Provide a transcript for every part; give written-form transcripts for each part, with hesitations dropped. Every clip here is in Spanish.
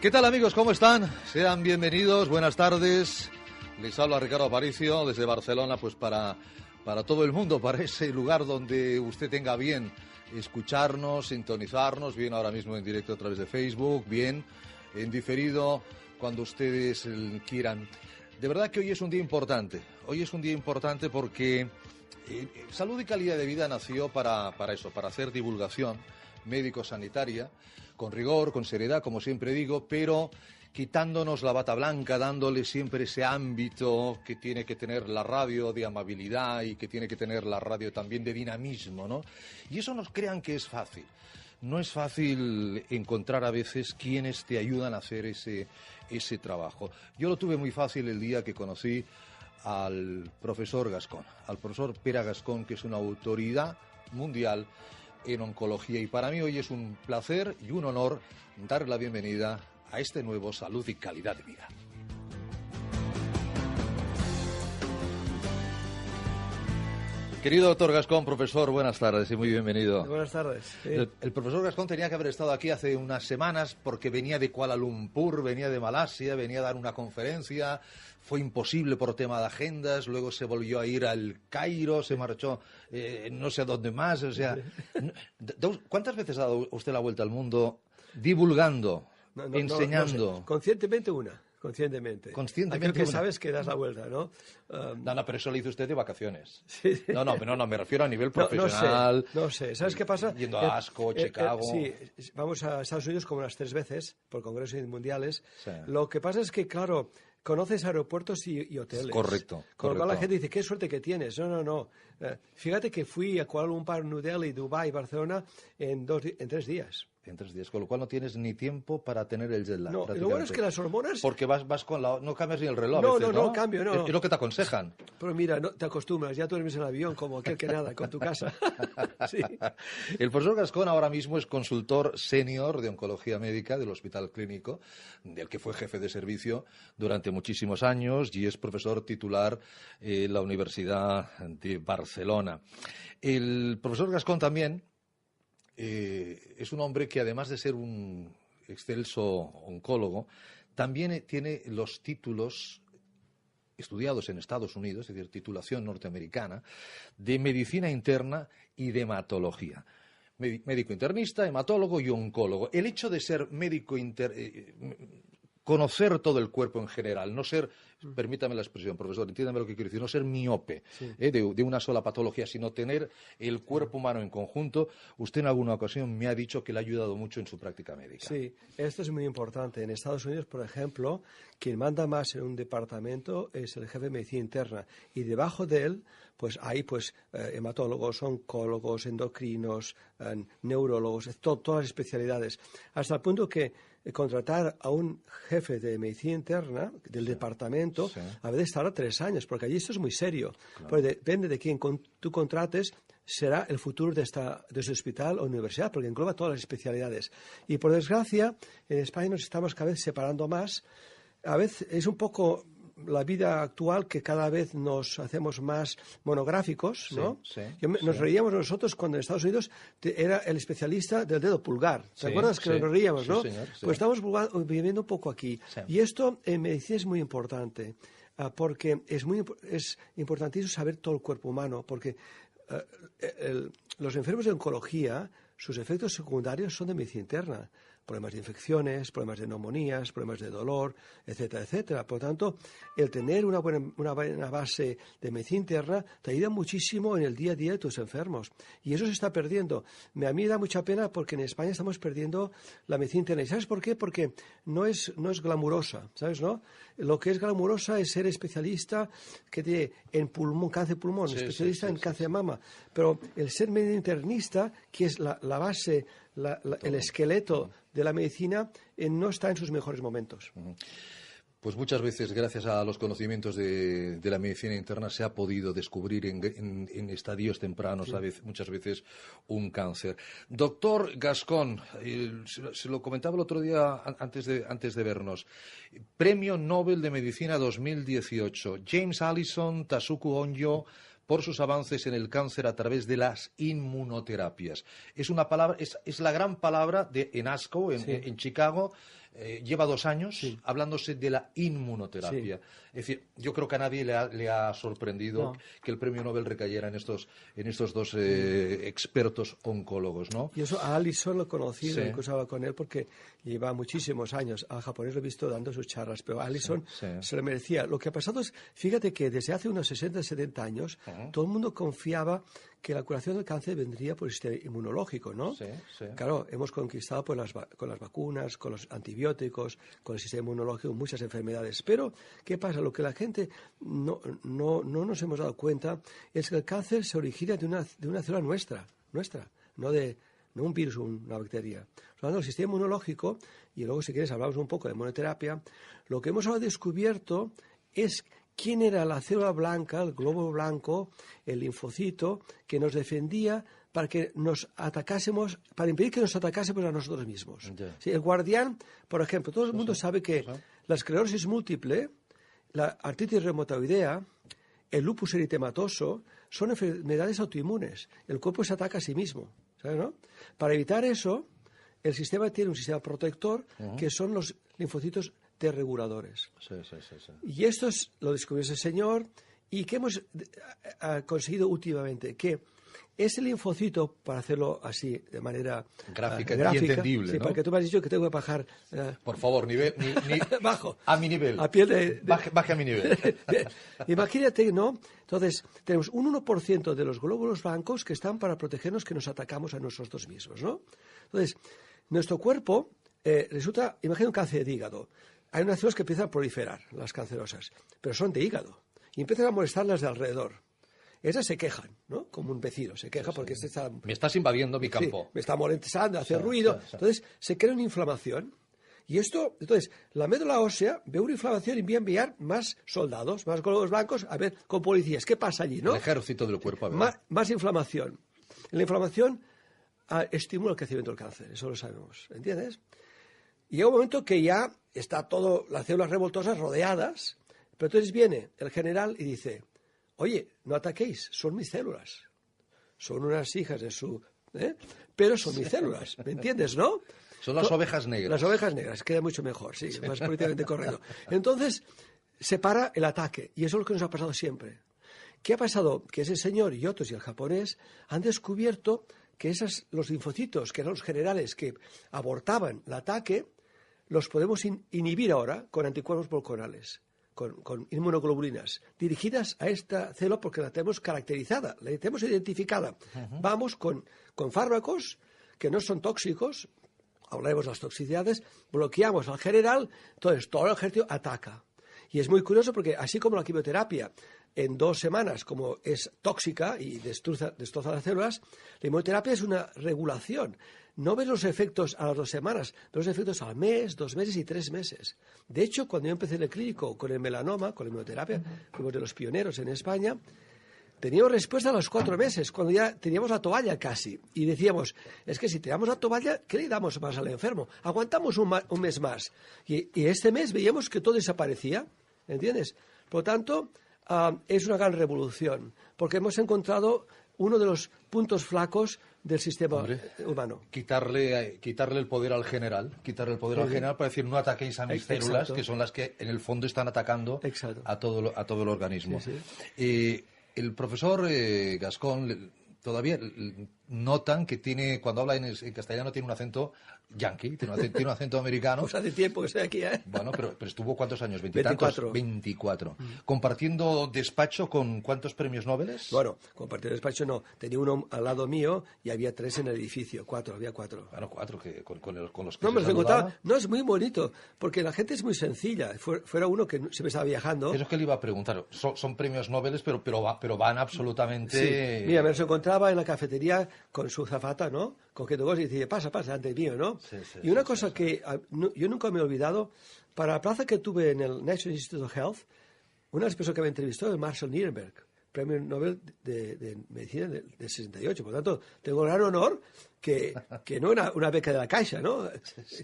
¿Qué tal, amigos? ¿Cómo están? Sean bienvenidos, buenas tardes. Les habla Ricardo Aparicio desde Barcelona, pues para todo el mundo, para ese lugar donde usted tenga bien escucharnos, sintonizarnos, bien ahora mismo en directo a través de Facebook, bien en diferido cuando ustedes quieran. De verdad que hoy es un día importante. Hoy es un día importante porque Salud y Calidad de Vida nació para eso, para hacer divulgación médico-sanitaria, con rigor, con seriedad, como siempre digo, pero quitándonos la bata blanca, dándole siempre ese ámbito que tiene que tener la radio de amabilidad y que tiene que tener la radio también de dinamismo, ¿no? Y eso no crean que es fácil. No es fácil encontrar a veces quienes te ayudan a hacer ese trabajo. Yo lo tuve muy fácil el día que conocí al profesor Gascón, al profesor Pere Gascón, que es una autoridad mundial en oncología. Y para mí hoy es un placer y un honor dar la bienvenida a este nuevo Salud y Calidad de Vida. Querido doctor Gascón, profesor, buenas tardes y muy bienvenido. Buenas tardes. Sí. El profesor Gascón tenía que haber estado aquí hace unas semanas porque venía de Kuala Lumpur, venía de Malasia, venía a dar una conferencia. Fue imposible por tema de agendas, luego se volvió a ir al Cairo, se marchó no sé a dónde más. O sea, ¿cuántas veces ha dado usted la vuelta al mundo divulgando, enseñando? No sé. Conscientemente una. Conscientemente. Conscientemente que sabes que das la vuelta, ¿no? No, pero eso lo hizo usted de vacaciones. Sí. No, me refiero a nivel profesional. No sé. ¿Sabes qué pasa? Yendo a Asco, Chicago. Sí, vamos a Estados Unidos como unas 3 veces por congresos mundiales. Sí. Lo que pasa es que, claro, conoces aeropuertos y hoteles. Correcto. Con lo cual la gente dice, qué suerte que tienes. No. Fíjate que fui a Kuala Lumpur, New Delhi, Dubái, Barcelona en 3 días. En 3 días, con lo cual no tienes ni tiempo para tener el jet lag. No, lo bueno es que las hormonas... Porque vas con la... No cambias ni el reloj. No cambio, no. Es lo que te aconsejan. Pero mira, te acostumbras, ya duermes en el avión como aquel que nada, con tu casa. Sí. El profesor Gascón ahora mismo es consultor senior de oncología médica del Hospital Clínico, del que fue jefe de servicio durante muchísimos años y es profesor titular en la Universidad de Barcelona. El profesor Gascón también es un hombre que, además de ser un excelso oncólogo, también tiene los títulos estudiados en Estados Unidos, es decir, titulación norteamericana, de medicina interna y de hematología. Médico internista, hematólogo y oncólogo. El hecho de ser médico conocer todo el cuerpo en general, no ser, permítame la expresión, profesor, entiéndame lo que quiero decir, no ser miope, sí. De una sola patología, sino tener el cuerpo humano en conjunto. Usted en alguna ocasión me ha dicho que le ha ayudado mucho en su práctica médica. Sí, esto es muy importante. En Estados Unidos, por ejemplo, quien manda más en un departamento es el jefe de medicina interna y debajo de él pues hay hematólogos, oncólogos, endocrinos, neurólogos, todas las especialidades, hasta el punto que contratar a un jefe de medicina interna del departamento a veces tarda 3 años, porque allí esto es muy serio. Claro. Porque depende de quién tú contrates, será el futuro de ese hospital o universidad, porque engloba todas las especialidades. Y por desgracia, en España nos estamos cada vez separando más. A veces es un poco la vida actual que cada vez nos hacemos más monográficos, ¿no? Nos reíamos nosotros cuando en Estados Unidos era el especialista del dedo pulgar. ¿Te acuerdas que nos reíamos, no? Señor, Pues estamos viviendo un poco aquí. Sí. Y esto en medicina es muy importante, porque es importantísimo saber todo el cuerpo humano, porque los enfermos de oncología, sus efectos secundarios son de medicina interna. Problemas de infecciones, problemas de neumonías, problemas de dolor, etcétera, etcétera. Por lo tanto, el tener una buena base de medicina interna te ayuda muchísimo en el día a día de tus enfermos. Y eso se está perdiendo. A mí me da mucha pena porque en España estamos perdiendo la medicina interna. ¿Y sabes por qué? Porque no es glamurosa, ¿sabes, no? Lo que es glamurosa es ser especialista en pulmón, cáncer de pulmón, especialista en cáncer de mama. Pero el ser médico internista, que es la base, el esqueleto de la medicina, no está en sus mejores momentos. Pues muchas veces, gracias a los conocimientos de la medicina interna, se ha podido descubrir en estadios tempranos, muchas veces, un cáncer. Doctor Gascón, se lo comentaba el otro día antes de vernos. Premio Nobel de Medicina 2018. James Allison, Tasuku Honjo, por sus avances en el cáncer a través de las inmunoterapias. Es una palabra, es la gran palabra en ASCO, en Chicago, lleva 2 años hablándose de la inmunoterapia. Sí. Es decir, yo creo que a nadie le ha sorprendido que el premio Nobel recayera en estos dos expertos oncólogos, ¿no? Y eso a Allison lo conocí, Sí. lo cruzaba con él porque lleva muchísimos años. Al japonés lo he visto dando sus charlas, pero Allison se lo merecía. Lo que ha pasado es, fíjate que desde hace unos 60, 70 años, todo el mundo confiaba que la curación del cáncer vendría por el sistema inmunológico, ¿no? Sí, sí. Claro, hemos conquistado con las vacunas, con los antibióticos, con el sistema inmunológico, muchas enfermedades. Pero, ¿qué pasa? Lo que la gente no nos hemos dado cuenta es que el cáncer se origina de una célula nuestra, no un virus o una bacteria. Por lo tanto, el sistema inmunológico, y luego si quieres hablamos un poco de inmunoterapia, lo que hemos ahora descubierto es quién era la célula blanca, el glóbulo blanco, el linfocito, que nos defendía para que nos atacásemos, para impedir que nos atacásemos a nosotros mismos. Yeah. Sí, el guardián, por ejemplo, todo el mundo sabe que la esclerosis múltiple, la artritis reumatoidea, el lupus eritematoso, son enfermedades autoinmunes. El cuerpo se ataca a sí mismo, ¿sabes, no? Para evitar eso, el sistema tiene un sistema protector que son los linfocitos T reguladores. Sí. Y esto lo descubrió ese señor y que hemos conseguido últimamente, que ese linfocito, para hacerlo así, de manera gráfica y entendible, sí, ¿no? Porque tú me has dicho que tengo que bajar... Por favor, bajo. A mi nivel. A pie Baje a mi nivel. Imagínate, ¿no? Entonces, tenemos un 1% de los glóbulos blancos que están para protegernos que nos atacamos a nosotros mismos, ¿no? Entonces, nuestro cuerpo resulta... Imagina un cáncer de hígado. Hay unas células que empiezan a proliferar, las cancerosas, pero son de hígado. Y empiezan a molestar las de alrededor. Esas se quejan, ¿no? Como un vecino, se queja porque este está... Me estás invadiendo mi campo. Sí, me está molestando, hace ruido. Entonces, se crea una inflamación. Y entonces, la médula ósea ve una inflamación y enviar más soldados, más glóbulos blancos, a ver, con policías. ¿Qué pasa allí, no? El ejército del cuerpo, a ver. Más inflamación. La inflamación estimula el crecimiento del cáncer, eso lo sabemos, ¿entiendes? Y llega un momento que ya está todo, las células revoltosas rodeadas, pero entonces viene el general y dice, oye, no ataquéis, son mis células. Son unas hijas de su... pero son mis células, ¿me entiendes, no? Son las ovejas negras. Las ovejas negras, queda mucho mejor, sí, más políticamente correcto. Entonces, se para el ataque, y eso es lo que nos ha pasado siempre. ¿Qué ha pasado? Que ese señor y otros, y el japonés, han descubierto que los linfocitos, que eran los generales que abortaban el ataque, los podemos inhibir ahora con anticuerpos monoclonales, con inmunoglobulinas, dirigidas a esta célula porque la tenemos caracterizada, la tenemos identificada. Vamos con fármacos que no son tóxicos, hablaremos de las toxicidades, bloqueamos al general, entonces todo el ejército ataca. Y es muy curioso porque así como la quimioterapia en 2 semanas, como es tóxica y destroza las células, la inmunoterapia es una regulación. No ves los efectos a las 2 semanas, ves los efectos al mes, 2 meses y 3 meses. De hecho, cuando yo empecé en el clínico con el melanoma, con la inmunoterapia, fuimos de los pioneros en España, teníamos respuesta a los 4 meses, cuando ya teníamos la toalla casi. Y decíamos, es que si tenemos la toalla, ¿qué le damos más al enfermo? Aguantamos un mes más. Y este mes veíamos que todo desaparecía, ¿entiendes? Por lo tanto, es una gran revolución, porque hemos encontrado uno de los puntos flacos del sistema humano. Quitarle el poder al general, para decir no ataquéis a mis células, que son las que en el fondo están atacando a todo el organismo. Sí. El profesor Gascón todavía notan que tiene, cuando habla en castellano, tiene un acento yankee, tiene un acento americano. Pues hace tiempo que estoy aquí, ¿eh? Bueno, pero estuvo ¿cuántos años? 24. ¿Compartiendo despacho con cuántos premios Nobel? Bueno, compartiendo despacho no. Tenía uno al lado mío y había 3 en el edificio. Había 4. Bueno, 4 que con los que no, me encontraba. No, es muy bonito, porque la gente es muy sencilla. Fuera uno que siempre estaba viajando. Eso es que le iba a preguntar. Son premios Nobel, pero van absolutamente... Sí. Mira, me los encontraba en la cafetería con su zafata, ¿no? Cogiendo cosas y decía, pasa, antes mío, ¿no? Sí, y una cosa que yo nunca me he olvidado, para la plaza que tuve en el National Institute of Health, una de las personas que me entrevistó es Marshall Nirenberg, premio Nobel de Medicina del 68. Por lo tanto, tengo el gran honor que no una beca de la Caixa, ¿no?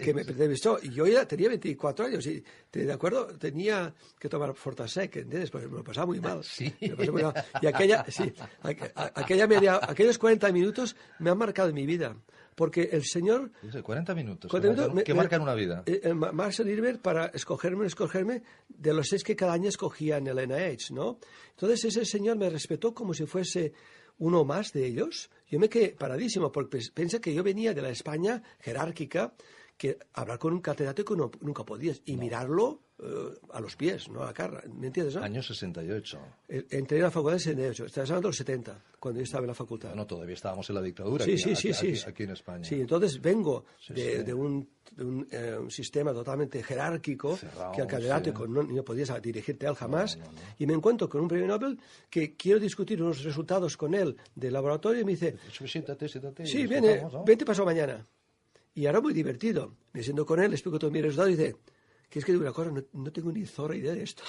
Que me entrevistó. Y yo ya tenía 24 años y, ¿de acuerdo? Tenía que tomar Fortasec, ¿entiendes? Pues me lo pasaba muy mal. Sí. Me lo pasaba muy mal. Y aquellos 40 minutos me han marcado en mi vida. porque el señor... 40 minutos, 40 minutos que marcan una vida. Marshall Hilbert, para escogerme de los 6 que cada año escogían el NIH, ¿no? Entonces ese señor me respetó como si fuese uno más de ellos. Yo me quedé paradísimo, porque pensé que yo venía de la España jerárquica, que hablar con un catedrático nunca podías, y mirarlo a los pies, no a la cara, ¿me entiendes? ¿No? Año 68. Entré en la facultad en 68, estás hablando de los 70, cuando yo estaba en la facultad. No, todavía estábamos en la dictadura Sí, aquí en España. Sí, entonces vengo de un sistema totalmente jerárquico, cerrado, que al catedrático no podías dirigirte a él jamás, y me encuentro con un premio Nobel que quiero discutir unos resultados con él del laboratorio y me dice, siéntate. Sí, vente pasado mañana. Y ahora muy divertido. Me siento con él, le explico todo mi resultado y dice, ¿quieres que diga una cosa? No tengo ni zorra idea de esto.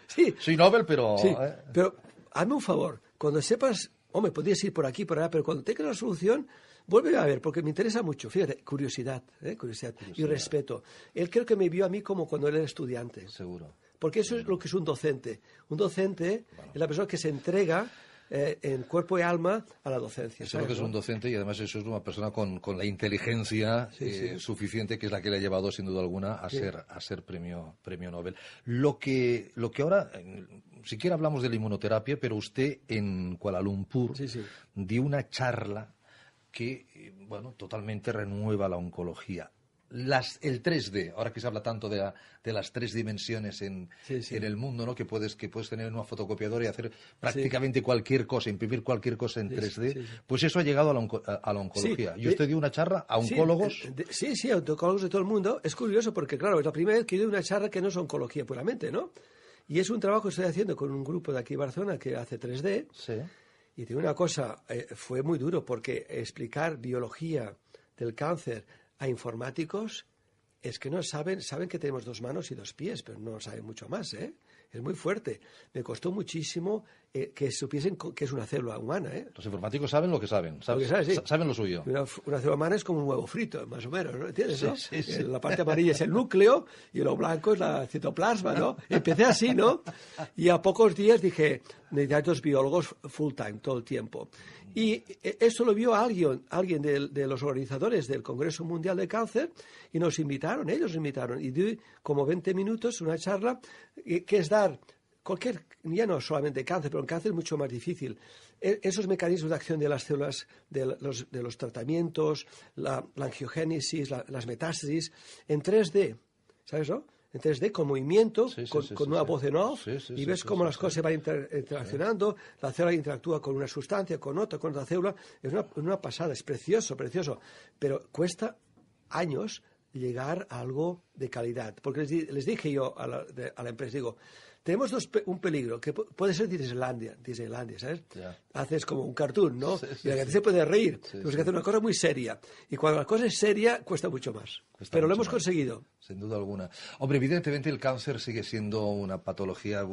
Sí. Soy Nobel, pero... Sí, pero hazme un favor. Cuando sepas, podrías ir por aquí, por allá, pero cuando tengas la solución, vuelve a ver, porque me interesa mucho. Fíjate, curiosidad y respeto. Él creo que me vio a mí como cuando él era estudiante. Seguro. Porque eso es lo que es un docente. Un docente es la persona que se entrega en cuerpo y alma a la docencia. Eso es lo que es un docente, y además eso es una persona con la inteligencia suficiente, que es la que le ha llevado sin duda alguna a ser premio Nobel. Lo que ahora, siquiera hablamos de la inmunoterapia, pero usted en Kuala Lumpur dio una charla que, totalmente renueva la oncología. El 3D, ahora que se habla tanto de las 3 dimensiones en el mundo, ¿no? Que puedes tener en una fotocopiadora y hacer prácticamente cualquier cosa, imprimir cualquier cosa en 3D, pues eso ha llegado a la oncología. Y usted dio una charla a oncólogos. A oncólogos de todo el mundo. Es curioso porque, claro, es la primera vez que yo doy una charla que no es oncología puramente, ¿no? Y es un trabajo que estoy haciendo con un grupo de aquí de Barcelona que hace 3D. Sí. Y tiene una cosa, fue muy duro porque explicar biología del cáncer a informáticos es que no saben que tenemos 2 manos y 2 pies, pero no saben mucho más, ¿eh? Es muy fuerte. Me costó muchísimo que supiesen que es una célula humana, ¿eh? Los informáticos saben lo que saben, saben lo suyo. Una célula humana es como un huevo frito, más o menos, ¿no? ¿Entiendes? ¿No? Sí. La parte amarilla es el núcleo y lo blanco es la citoplasma, ¿no? Empecé así, ¿no? Y a pocos días dije, necesito 2 biólogos full time, todo el tiempo. Y eso lo vio alguien de los organizadores del Congreso Mundial de Cáncer, y ellos nos invitaron, y di como 20 minutos una charla que es dar cualquier, ya no solamente cáncer, pero en cáncer es mucho más difícil, esos mecanismos de acción de las células, de los tratamientos, la angiogénesis, las metástasis, en 3D, ¿sabes, no? En 3D, con movimiento, con una voz en off, y ves cómo las cosas se van interaccionando, la célula interactúa con una sustancia, con otra célula. Es una pasada, es precioso, pero cuesta años llegar a algo de calidad. Porque les dije yo a la empresa, digo, tenemos un peligro, que puede ser Disneylandia, ¿sabes? Yeah. Haces como un cartoon, ¿no? Y la gente se puede reír. Tenemos que hacer una cosa muy seria. Y cuando la cosa es seria, cuesta mucho más. Pero lo hemos conseguido. Sin duda alguna. Hombre, evidentemente el cáncer sigue siendo una patología,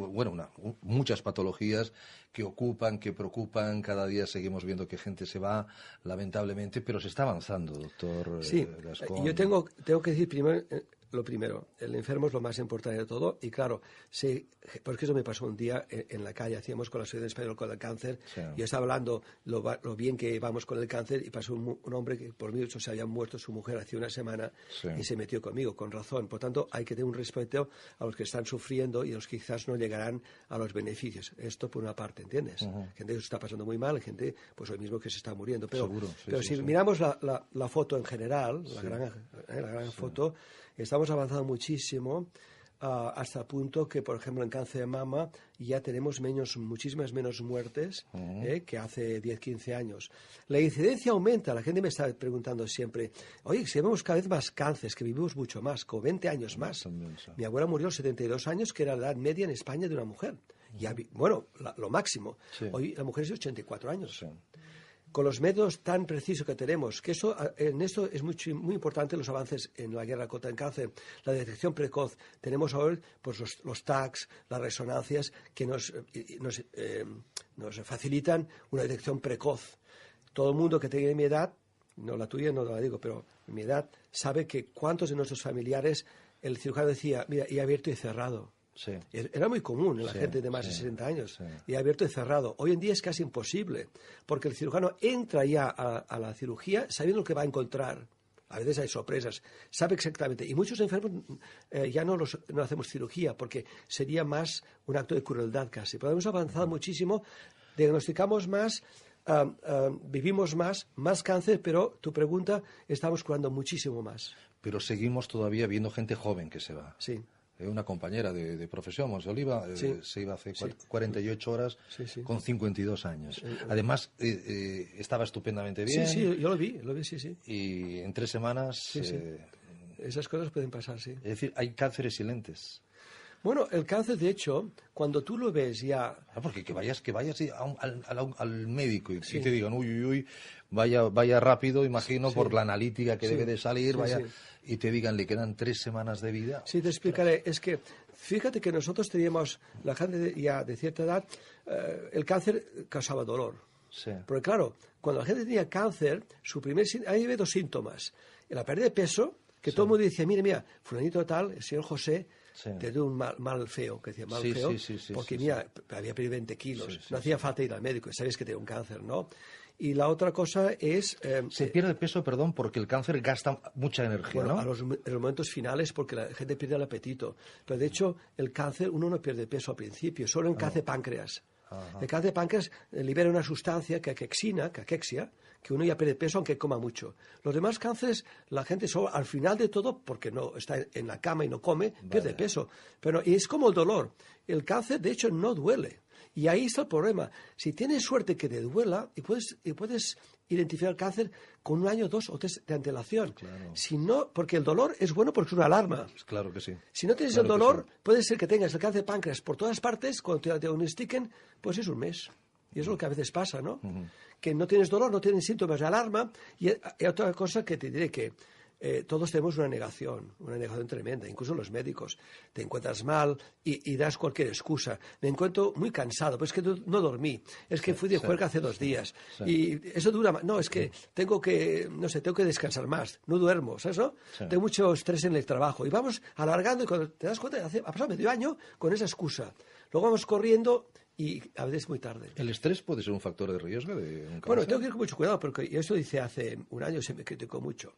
muchas patologías que ocupan, que preocupan. Cada día seguimos viendo que gente se va, lamentablemente, pero se está avanzando, doctor Gascón. Yo tengo que decir lo primero, el enfermo es lo más importante de todo, y claro, porque eso me pasó un día en la calle, hacíamos con la Asociación Española con el Cáncer, yo estaba hablando lo bien que vamos con el cáncer, y pasó un hombre que por mí se había muerto su mujer hace una semana, y se metió conmigo, con razón. Por tanto, hay que tener un respeto a los que están sufriendo y a los que quizás no llegarán a los beneficios. Esto por una parte, ¿entiendes? Gente que se está pasando muy mal, gente pues hoy mismo que se está muriendo. Pero, si miramos la foto en general, la gran foto, estamos avanzando muchísimo hasta el punto que, por ejemplo, en cáncer de mama ya tenemos muchísimas menos muertes que hace 10, 15 años. La incidencia aumenta. La gente me está preguntando siempre, oye, si vemos cada vez más cánceres, que vivimos mucho más, con 20 años más. Mi abuela murió a los 72 años, que era la edad media en España de una mujer. Lo máximo. Hoy la mujer es de 84 años. Con los métodos tan precisos que tenemos, que en esto es muy importante los avances en la guerra contra el cáncer, la detección precoz. Tenemos ahora pues, los TACs, las resonancias, que nos facilitan una detección precoz. Todo el mundo que tiene mi edad, no la tuya, no la digo, pero mi edad, sabe que cuántos de nuestros familiares el cirujano decía, mira, y abierto y cerrado. Sí. Era muy común en la Sí, gente de más de sí, 60 años, sí. y abierto y cerrado. Hoy en día es casi imposible, porque el cirujano entra ya a la cirugía sabiendo lo que va a encontrar. A veces hay sorpresas, sabe exactamente. Y muchos enfermos ya no hacemos cirugía, porque sería más un acto de crueldad casi. Podemos avanzar muchísimo, diagnosticamos más, vivimos más cáncer, pero tu pregunta, estamos curando muchísimo más. Pero seguimos todavía viendo gente joven que se va. Sí. Una compañera de profesión, Monse Oliva, Sí. se iba hace Sí. 48 horas Sí. con 52 años. Además, estaba estupendamente bien. Sí, yo lo vi, sí. Y en 3 semanas... Sí. Esas cosas pueden pasar, sí. Es decir, hay cánceres silentes. Bueno, el cáncer, de hecho, cuando tú lo ves ya... Porque que vayas al médico y Sí. te digan, uy, vaya rápido, imagino, Sí. por la analítica que Sí. debe de salir, Sí. y te digan, le quedan 3 semanas de vida. Sí, te explicaré. Es que fíjate que nosotros teníamos, la gente ya de cierta edad, el cáncer causaba dolor. Sí. Porque claro, cuando la gente tenía cáncer, ahí había 2 síntomas. La pérdida de peso, que todo el mundo decía, mira, fulanito tal, el señor José, Sí. te dio un mal feo, que decía mal Sí, feo, sí, porque sí. mira, había perdido 20 kilos. Sí, No hacía falta ir al médico, sabes que tenía un cáncer, ¿no? Y la otra cosa es... Se pierde peso, perdón, porque el cáncer gasta mucha energía, bueno, ¿no? en los momentos finales, porque la gente pierde el apetito. Pero de hecho, el cáncer, uno no pierde peso al principio, solo en cáncer de páncreas. Ajá. El cáncer de páncreas libera una sustancia, caquexia, que uno ya pierde peso aunque coma mucho. Los demás cánceres, la gente solo al final de todo, porque no está en la cama y no come, pierde peso. Pero y es como el dolor. El cáncer, de hecho, no duele. Y ahí está el problema. Si tienes suerte que te duela, y puedes identificar el cáncer con 1 año, 2 o 3 de antelación. Claro. Si no, porque el dolor es bueno porque es una alarma. Claro que sí. Si no tienes Claro el que dolor, sí. puede ser que tengas el cáncer de páncreas por todas partes, cuando te diagnostiquen, pues es un mes. Y es lo que a veces pasa, ¿no? Que no tienes dolor, no tienes síntomas de alarma. Y hay otra cosa que te diré que todos tenemos una negación tremenda, incluso los médicos. Te encuentras mal y das cualquier excusa. Me encuentro muy cansado, pues es que no dormí, es que fui de juerga hace 2 días. Sí. Y eso dura más. No, es que tengo que descansar más, no duermo, ¿sabes? ¿No? Sí. Tengo mucho estrés en el trabajo. Y vamos alargando y cuando te das cuenta, ha pasado medio año con esa excusa. Luego vamos corriendo y a veces muy tarde. ¿El estrés puede ser un factor de riesgo de un cáncer? Bueno, tengo que ir con mucho cuidado porque esto dice hace 1 año, se me criticó mucho.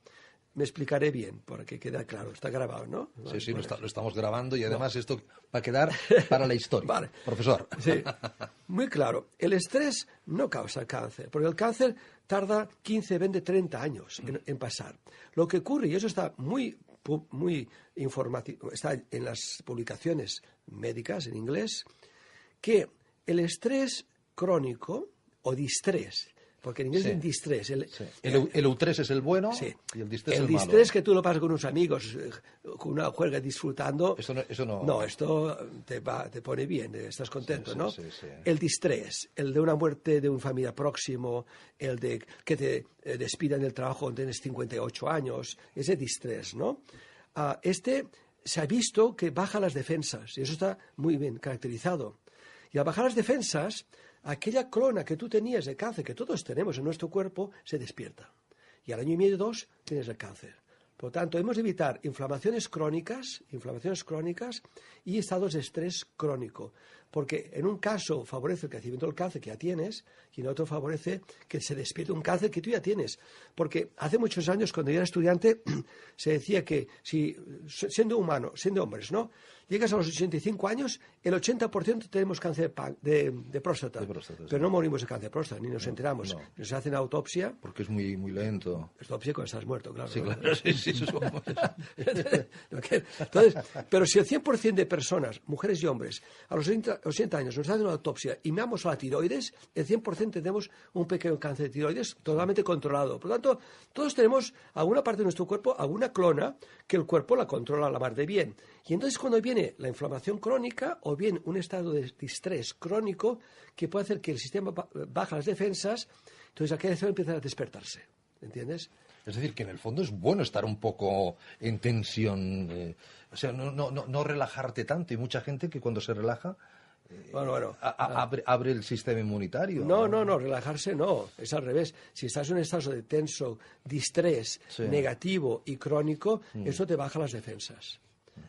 Me explicaré bien, para que quede claro. Está grabado, ¿no? Sí, Bueno, lo estamos grabando y además esto va a quedar para la historia. Vale. Profesor. Sí, muy claro. El estrés no causa cáncer, porque el cáncer tarda 15, 20, 30 años en pasar. Lo que ocurre, y eso está muy informativo, está en las publicaciones médicas en inglés, que el estrés crónico o distrés, porque en inglés Sí. es distrés. El eutrés es el bueno Sí. y el distrés el malo. distrés que tú lo pasas con unos amigos, con una juerga disfrutando. Eso no... No, esto te pone bien, estás contento, Sí, ¿no? sí, sí. El distrés, el de una muerte de un familiar próximo, el de que te despidan del trabajo cuando tienes 58 años, ese distrés, ¿no? Este se ha visto que baja las defensas, y eso está muy bien caracterizado. Y al bajar las defensas, aquella clona que tú tenías de cáncer, que todos tenemos en nuestro cuerpo, se despierta. Y al 1 año y medio, 2, tienes el cáncer. Por lo tanto, hemos de evitar inflamaciones crónicas y estados de estrés crónico. Porque en un caso favorece el crecimiento del cáncer que ya tienes y en otro favorece que se despierte un cáncer que tú ya tienes. Porque hace muchos años, cuando yo era estudiante, se decía que si, siendo hombres, ¿no? Llegas a los 85 años, el 80% tenemos cáncer de próstata. De próstata, sí. Pero no morimos de cáncer de próstata, ni nos enteramos. no. Nos hacen autopsia. Porque es muy, muy lento. Autopsia cuando estás muerto, claro. Sí, ¿no? claro. Sí, supongo. Entonces, pero si el 100% de personas, mujeres y hombres, a los 80 años nos hacen una autopsia y miramos a la tiroides, el 100% tenemos un pequeño cáncer de tiroides totalmente controlado. Por lo tanto, todos tenemos alguna parte de nuestro cuerpo, alguna clona, que el cuerpo la controla a la mar de bien. Y entonces cuando viene la inflamación crónica o bien un estado de estrés crónico que puede hacer que el sistema baje las defensas, entonces aquella zona empieza a despertarse. ¿Entiendes? Es decir, que en el fondo es bueno estar un poco en tensión, o sea, no relajarte tanto. Y mucha gente que cuando se relaja Bueno. abre el sistema inmunitario. No, relajarse no, es al revés. Si estás en un estado de tenso, distrés, Sí. negativo y crónico, eso te baja las defensas.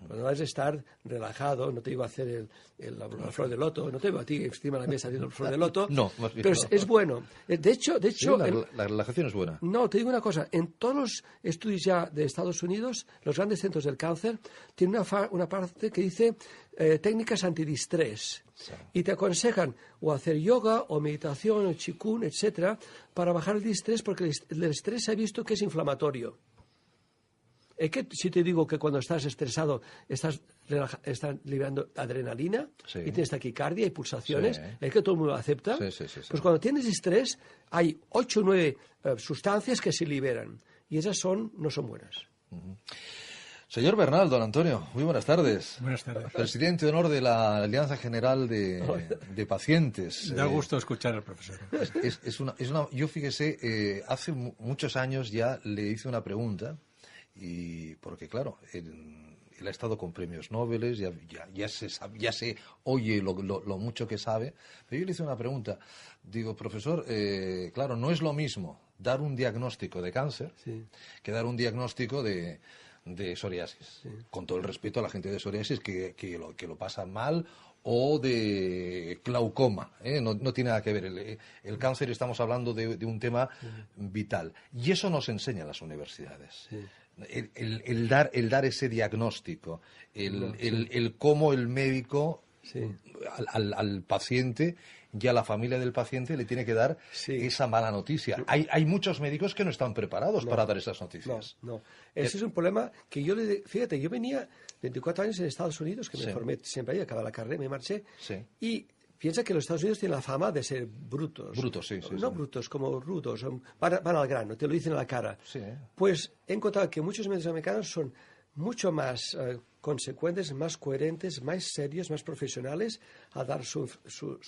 Cuando vas a estar relajado, no te digo a hacer la flor de loto, no te digo a ti encima de la mesa haciendo la flor de loto, No, más bien pero no. es bueno. De hecho, Sí, la relajación es buena. no, te digo una cosa, en todos los estudios ya de Estados Unidos, los grandes centros del cáncer tienen una parte que dice técnicas antidistrés. Sí. Y te aconsejan o hacer yoga o meditación o qigong, etcétera, para bajar el distrés, porque el estrés se ha visto que es inflamatorio. Es que si te digo que cuando estás estresado estás liberando adrenalina, sí, y tienes taquicardia y pulsaciones, sí, es que todo el mundo lo acepta. Sí. Pues cuando tienes estrés hay 8 o 9 sustancias que se liberan y esas no son buenas. Señor Bernal, don Antonio, muy buenas tardes. Buenas tardes. Presidente de honor de la Alianza General de Pacientes. Da gusto escuchar al profesor. Yo fíjese, hace muchos años ya le hice una pregunta, y porque claro, él ha estado con premios Nobel, ya se oye lo mucho que sabe, pero yo le hice una pregunta. Digo, profesor, claro, no es lo mismo dar un diagnóstico de cáncer que dar un diagnóstico de psoriasis. Con todo el respeto a la gente de psoriasis que lo pasa mal, o de glaucoma, no tiene nada que ver. El cáncer, estamos hablando de un tema vital. Y eso nos enseña las universidades. Sí. El dar ese diagnóstico, el cómo el médico al paciente y a la familia del paciente le tiene que dar esa mala noticia. Hay muchos médicos que no están preparados para dar esas noticias. No. Ese es un problema que fíjate, yo venía 24 años en Estados Unidos, que me formé siempre ahí, acabé la carrera, me marché, y piensa que los Estados Unidos tienen la fama de ser brutos. Brutos, sí. Brutos, como rudos, van al grano, te lo dicen a la cara. Sí. Pues he encontrado que muchos médicos americanos son mucho más consecuentes, más coherentes, más serios, más profesionales a dar sus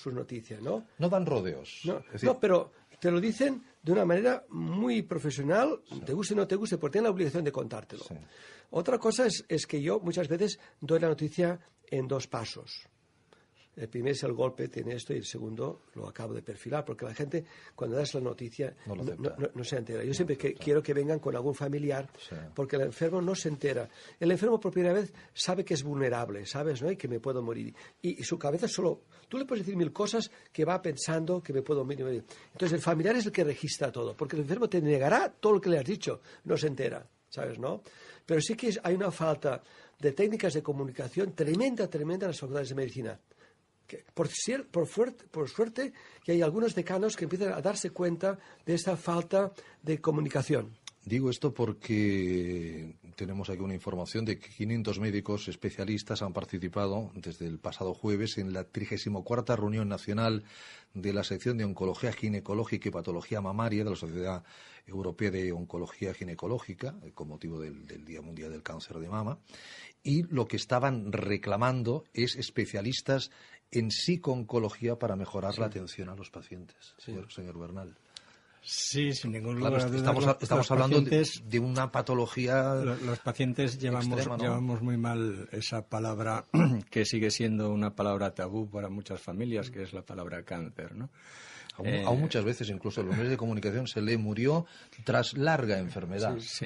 noticias, ¿no? No dan rodeos. No, pero te lo dicen de una manera muy profesional, te guste o no te guste, porque tienen la obligación de contártelo. Sí. Otra cosa es que yo muchas veces doy la noticia en 2 pasos. El primero es el golpe, tiene esto, y el segundo lo acabo de perfilar, porque la gente, cuando das la noticia, no se entera. Yo siempre quiero que vengan con algún familiar, porque el enfermo no se entera. El enfermo por primera vez sabe que es vulnerable, ¿sabes? ¿No? Y que me puedo morir. Y su cabeza solo... Tú le puedes decir 1000 cosas que va pensando que me puedo morir. Entonces el familiar es el que registra todo, porque el enfermo te negará todo lo que le has dicho, no se entera, ¿sabes? ¿No? Pero sí que hay una falta de técnicas de comunicación tremenda en las facultades de medicina. Por suerte, que hay algunos decanos que empiezan a darse cuenta de esta falta de comunicación. Digo esto porque tenemos aquí una información de que 500 médicos especialistas han participado desde el pasado jueves en la 34ª reunión nacional de la sección de Oncología Ginecológica y Patología Mamaria de la Sociedad Europea de Oncología Ginecológica, con motivo del Día Mundial del Cáncer de Mama, y lo que estaban reclamando es especialistas en psico-oncología para mejorar la atención a los pacientes, señor Bernal. Sí, sin ningún lugar a dudas. Estamos hablando de una patología. Los pacientes llevamos muy mal esa palabra que sigue siendo una palabra tabú para muchas familias, que es la palabra cáncer, ¿no? Aún muchas veces, incluso en los medios de comunicación, se lee murió tras larga enfermedad. Sí.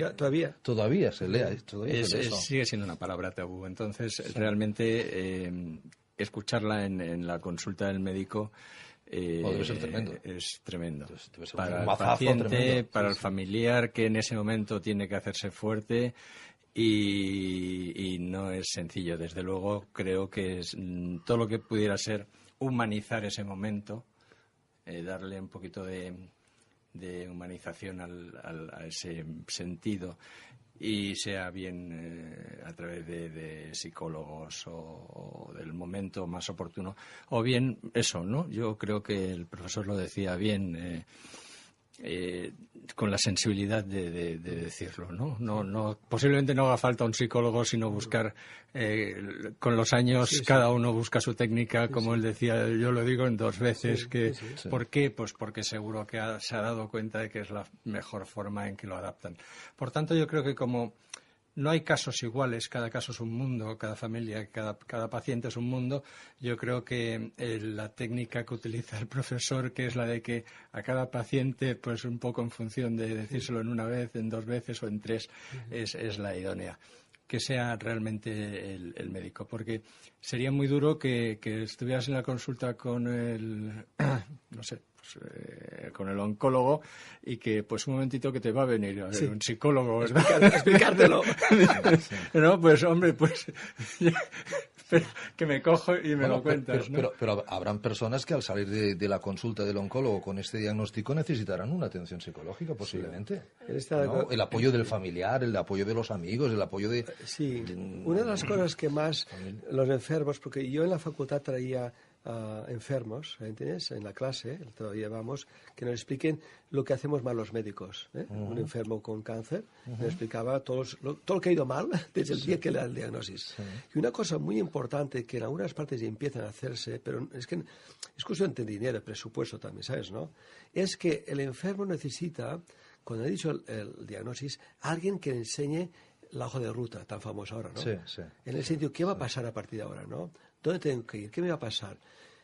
Todavía se lee. Sigue siendo una palabra tabú. Entonces, realmente, escucharla en la consulta del médico debe ser tremendo. Es tremendo. Debe ser para el paciente, tremendo. Para el familiar, que en ese momento tiene que hacerse fuerte, y no es sencillo. Desde luego, creo que es todo lo que pudiera ser humanizar ese momento, darle un poquito de humanización a ese sentido, y sea bien a través de psicólogos o del momento más oportuno, o bien eso, ¿no? Yo creo que el profesor lo decía bien, con la sensibilidad de decirlo, ¿no? No, posiblemente no haga falta un psicólogo, sino buscar, con los años cada uno busca su técnica, como él decía, yo lo digo en 2 veces. ¿Por qué? Pues porque seguro que se ha dado cuenta de que es la mejor forma en que lo adaptan. Por tanto, yo creo que como no hay casos iguales, cada caso es un mundo, cada familia, cada paciente es un mundo. Yo creo que la técnica que utiliza el profesor, que es la de que a cada paciente, pues un poco en función de decírselo en 1 vez, en 2 veces o en 3, es la idónea. que sea realmente el médico, porque sería muy duro que estuvieras en la consulta con el, no sé, con el oncólogo y que pues un momentito que te va a venir un psicólogo, ¿verdad? Explicártelo. No, pues hombre, pues que me cojo y me lo cuentas, ¿no? Pero habrán personas que al salir de la consulta del oncólogo con este diagnóstico necesitarán una atención psicológica posiblemente. Sí. ¿No? El apoyo del familiar, el apoyo de los amigos, el apoyo de... Sí, una de las cosas que más los enfermos, porque yo en la facultad traía enfermos, ¿entiendes? En la clase, todavía vamos, que nos expliquen lo que hacemos mal los médicos. Un enfermo con cáncer nos explicaba todo lo que ha ido mal desde el día que le da el diagnóstico. Sí. Y una cosa muy importante que en algunas partes ya empiezan a hacerse, pero es que es cuestión de dinero, de presupuesto también, ¿sabes? ¿No? Es que el enfermo necesita, cuando he dicho el diagnóstico, alguien que le enseñe la hoja de ruta, tan famosa ahora, ¿no? Sí, sí. En el sentido, ¿qué va a pasar a partir de ahora, no? ¿Dónde tengo que ir? ¿Qué me va a pasar?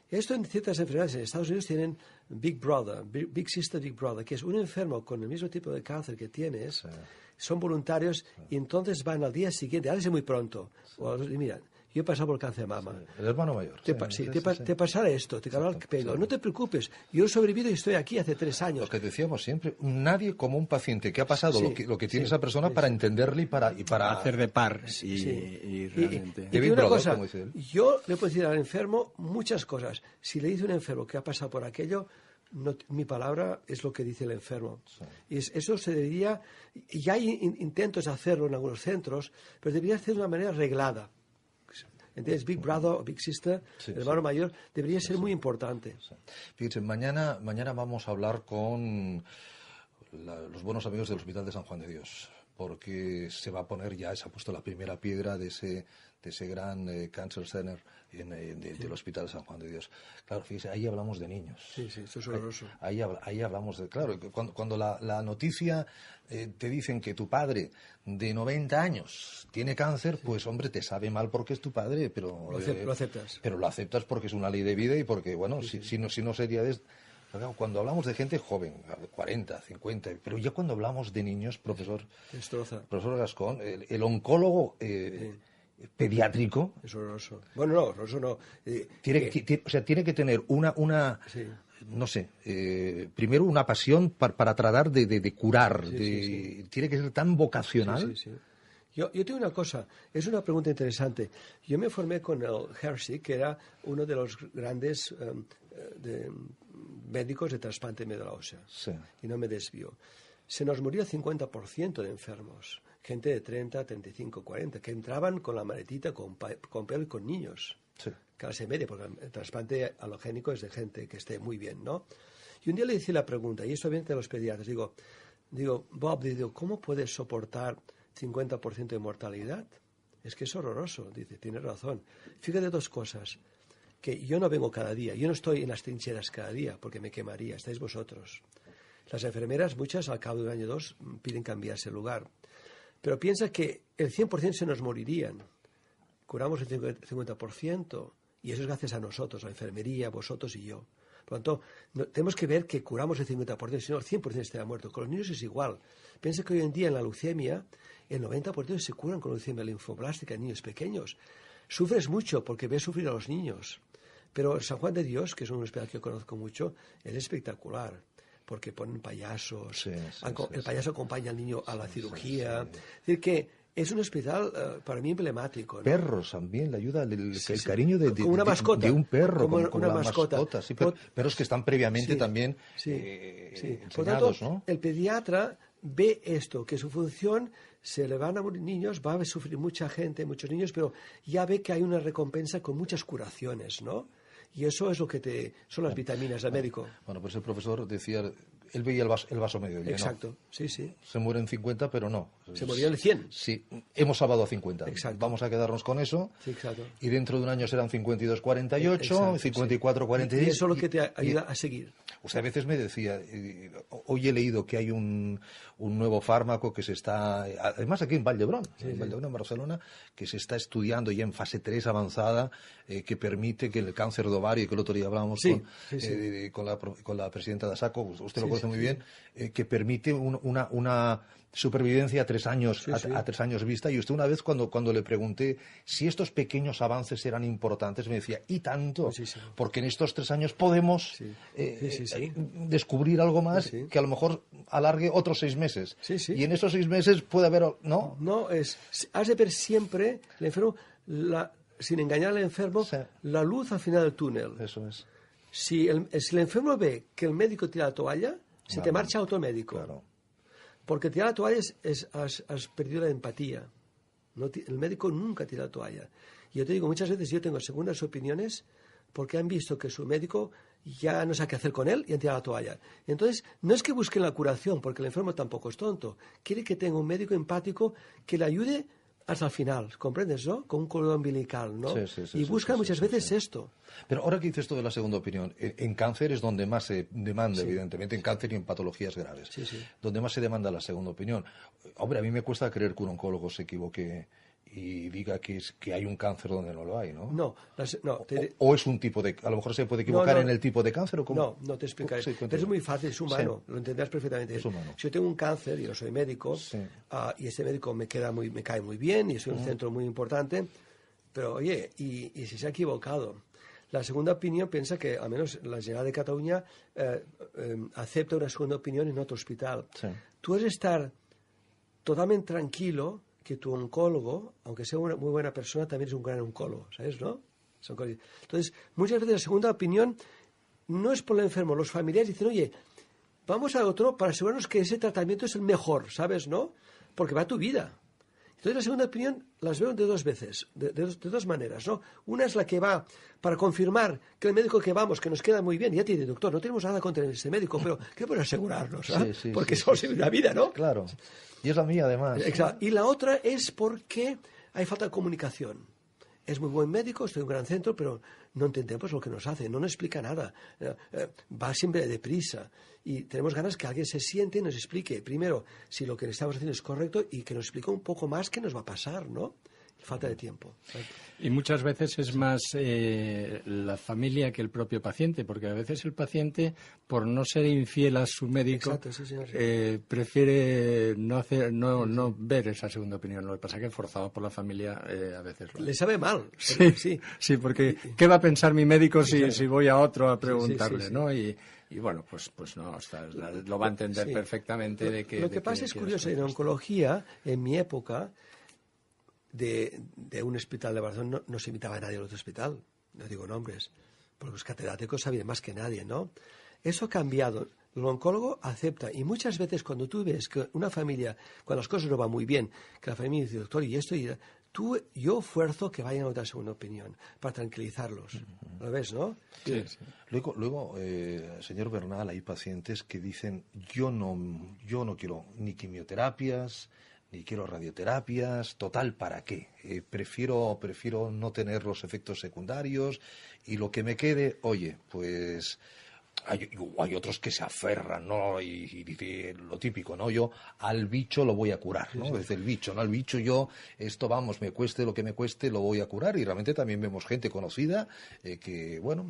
Esto en ciertas enfermedades en Estados Unidos tienen Big Brother, Big Sister, Big Brother, que es un enfermo con el mismo tipo de cáncer que tienes, son voluntarios y entonces van al día siguiente, ahora es muy pronto, y mira, yo he pasado por cáncer de mama. Sí, el hermano mayor. Te pasará esto, te caerá el pelo. No te preocupes, yo he sobrevivido y estoy aquí hace 3 años. Lo que decíamos siempre, nadie como un paciente que ha pasado lo que tiene esa persona para entenderle y para hacer de par y realmente. Y una cosa, yo le puedo decir al enfermo muchas cosas. Si le dice un enfermo que ha pasado por aquello, mi palabra es lo que dice el enfermo. Sí. Y eso se debería, y hay intentos de hacerlo en algunos centros, pero debería hacer de una manera reglada. Entonces, Big Brother o Big Sister, el hermano mayor, debería ser muy importante. Sí. Fíjense, mañana vamos a hablar con los buenos amigos del Hospital de San Juan de Dios, porque se ha puesto la primera piedra de ese gran Cancer Center del Hospital de San Juan de Dios. Claro, fíjese, ahí hablamos de niños. Sí, eso es horroroso. Ahí hablamos de... Claro, cuando la noticia te dicen que tu padre de 90 años tiene cáncer, pues hombre, te sabe mal porque es tu padre, pero... Lo aceptas. Pero lo aceptas porque es una ley de vida y porque, bueno, si no sería de... Cuando hablamos de gente joven, 40, 50, pero ya cuando hablamos de niños, profesor Gascón, el oncólogo pediátrico... Es horroroso. Bueno, no, horroroso no. Tiene que tener no sé, primero una pasión para tratar de curar. Tiene que ser tan vocacional. Sí. Yo tengo una cosa, es una pregunta interesante. Yo me formé con el Hershey, que era uno de los grandes médicos de trasplante de médula ósea. Sí. Y no me desvío. Se nos murió el 50% de enfermos. Gente de 30, 35, 40, que entraban con la maletita, con pelo y con niños. Sí. Clase media, porque el trasplante halogénico es de gente que esté muy bien, ¿no? Y un día le hice la pregunta, y esto viene de los pediatras, digo, Bob, ¿cómo puedes soportar 50% de mortalidad? Es que es horroroso. Dice, tienes razón. Fíjate 2 cosas, que yo no vengo cada día, yo no estoy en las trincheras cada día, porque me quemaría, estáis vosotros. Las enfermeras, muchas, al cabo de 1 año o 2, piden cambiarse el lugar. Pero piensa que el 100% se nos morirían. Curamos el 50%, y eso es gracias a nosotros, la enfermería, vosotros y yo. Por lo tanto, tenemos que ver que curamos el 50%, si no el 100% estaría muerto. Con los niños es igual. Piensa que hoy en día en la leucemia, el 90% se curan con leucemia linfoblástica en niños pequeños. Sufres mucho porque ves sufrir a los niños. Pero San Juan de Dios, que es un hospital que yo conozco mucho, es espectacular. Porque ponen payasos. El payaso acompaña al niño a la cirugía. Es decir, que es un hospital para mí emblemático, ¿no? Perros también, le ayuda el cariño de una mascota, de un perro, como una mascota. Sí, perros que están previamente también entrenados, por tanto, ¿no? El pediatra ve esto, que su función, se le van a morir niños, va a sufrir mucha gente, muchos niños, pero ya ve que hay una recompensa con muchas curaciones, ¿no? Y eso es lo que son las vitaminas del médico. Bueno, pues el profesor decía, él veía el vaso medio lleno. Exacto, sí. Se mueren 50, pero no. Se murieron el 100. Sí, hemos salvado a 50. Exacto. Vamos a quedarnos con eso. Sí, exacto. Y dentro de un año serán 52, 48, 54, 46. Y eso es lo que te ayuda a seguir. Usted a veces me decía, hoy he leído que hay un nuevo fármaco que se está, además aquí en Valdebrón, en Barcelona, que se está estudiando ya en fase 3 avanzada, que permite que el cáncer de ovario, que el otro día hablábamos con la presidenta de ASACO, usted lo conoce muy bien, que permite supervivencia a 3 años, Sí, sí. a 3 años vista. Y usted una vez cuando le pregunté si estos pequeños avances eran importantes, me decía, y tanto, Muchísimo. porque en estos 3 años podemos Sí. Sí. descubrir algo más Sí. que a lo mejor alargue otros 6 meses. Sí, sí. Y en esos 6 meses puede haber, ¿no? No, has de ver siempre el enfermo, sin engañar al enfermo, Sí. la luz al final del túnel. Eso es. Si el enfermo ve que el médico tira la toalla, se te marcha otro médico. Claro. Porque tirar la toalla has perdido la empatía. El médico nunca tira la toalla. Y yo te digo, muchas veces yo tengo segundas opiniones porque han visto que su médico ya no sabe qué hacer con él y han tirado la toalla. Y entonces, no es que busquen la curación, porque el enfermo tampoco es tonto. Quiere que tenga un médico empático que le ayude hasta el final, ¿comprendes, no? Con un cordón umbilical, ¿no? Sí, y buscan muchas veces esto. Pero ahora que dices esto de la segunda opinión, en cáncer es donde más se demanda, evidentemente, en cáncer y en patologías graves, donde más se demanda la segunda opinión. Hombre, a mí me cuesta creer que un oncólogo se equivoque y diga que hay un cáncer donde no lo hay, ¿no? No, o es un tipo de... A lo mejor se puede equivocar en el tipo de cáncer o cómo... No te explicaré. Sí, pero es muy fácil, es humano, lo entenderás perfectamente. Es humano. Si yo tengo un cáncer, yo no soy médico, y ese médico me cae muy bien, y es un centro muy importante, pero oye, y si se ha equivocado. La segunda opinión piensa que, al menos la General de Cataluña, acepta una segunda opinión en otro hospital. Sí. Tú has de estar totalmente tranquilo que tu oncólogo, aunque sea una muy buena persona, también es un gran oncólogo, ¿sabes, no? Entonces, muchas veces la segunda opinión no es por el enfermo. Los familiares dicen, oye, vamos a otro para asegurarnos que ese tratamiento es el mejor, ¿sabes, no? Porque va a tu vida. Entonces, la segunda opinión las veo de dos veces, de dos maneras, ¿no? Una es la que va para confirmar que el médico que vamos, que nos queda muy bien, y ya te dice, doctor, no tenemos nada contra ese médico, pero ¿qué por asegurarnos? Porque solo se vive una vida, ¿no? Claro. Y es la mía, además. Exacto. Y la otra es porque hay falta de comunicación. Es muy buen médico, estoy en un gran centro, pero no entendemos lo que nos hace, no nos explica nada. Va siempre deprisa. Y tenemos ganas que alguien se siente y nos explique, primero, si lo que estamos haciendo es correcto y que nos explique un poco más qué nos va a pasar, ¿no? Falta de tiempo. Y muchas veces es más la familia que el propio paciente, porque a veces el paciente, por no ser infiel a su médico, Exacto, sí, señor. prefiere no ver esa segunda opinión. Lo que pasa es que forzado por la familia a veces le sabe mal. Sí, porque ¿qué va a pensar mi médico si voy a otro a preguntarle, ¿no? Y bueno, pues no, lo va a entender perfectamente de que... Lo que pasa es curioso, en oncología, en mi época, de un hospital de Barcelona no se invitaba a nadie al otro hospital, no digo nombres, porque los catedráticos sabían más que nadie, ¿no? Eso ha cambiado. El oncólogo acepta, y muchas veces cuando tú ves que una familia, cuando las cosas no van muy bien, que la familia dice, doctor, y esto, yo fuerzo que vayan a otra segunda opinión, para tranquilizarlos. ¿Lo ves, no? Sí. Luego, señor Bernal, hay pacientes que dicen, yo no quiero ni quimioterapias, ni quiero radioterapias, total, ¿para qué? Prefiero no tener los efectos secundarios y lo que me quede, oye, pues hay otros que se aferran, ¿no? Y dice lo típico, ¿no? Yo al bicho lo voy a curar, ¿no? Desde el bicho, ¿no? Al bicho yo, esto vamos, me cueste lo que me cueste, lo voy a curar. Y realmente también vemos gente conocida que, bueno,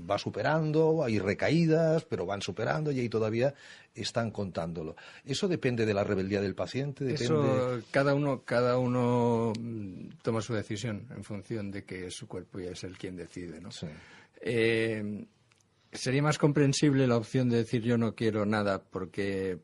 va superando, hay recaídas, pero van superando y ahí todavía están contándolo. Eso depende de la rebeldía del paciente, depende... Eso, cada uno toma su decisión en función de que su cuerpo ya es el quien decide, ¿no? Sí. Sería más comprensible la opción de decir yo no quiero nada porque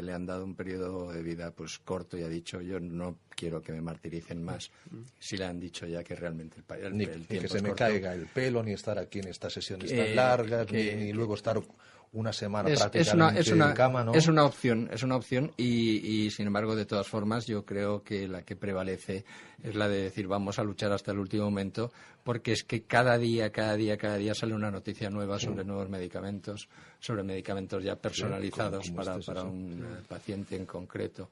le han dado un periodo de vida pues corto y ha dicho yo no quiero que me martiricen más. Si le han dicho ya que realmente el tiempo ni que se me caiga el pelo, ni estar aquí en estas sesiones tan largas, ni luego estar una semana prácticamente en cama, ¿no? Es una opción y sin embargo, de todas formas, yo creo que la que prevalece es la de decir vamos a luchar hasta el último momento, porque es que cada día sale una noticia nueva sobre nuevos medicamentos, sobre medicamentos ya personalizados para un paciente en concreto.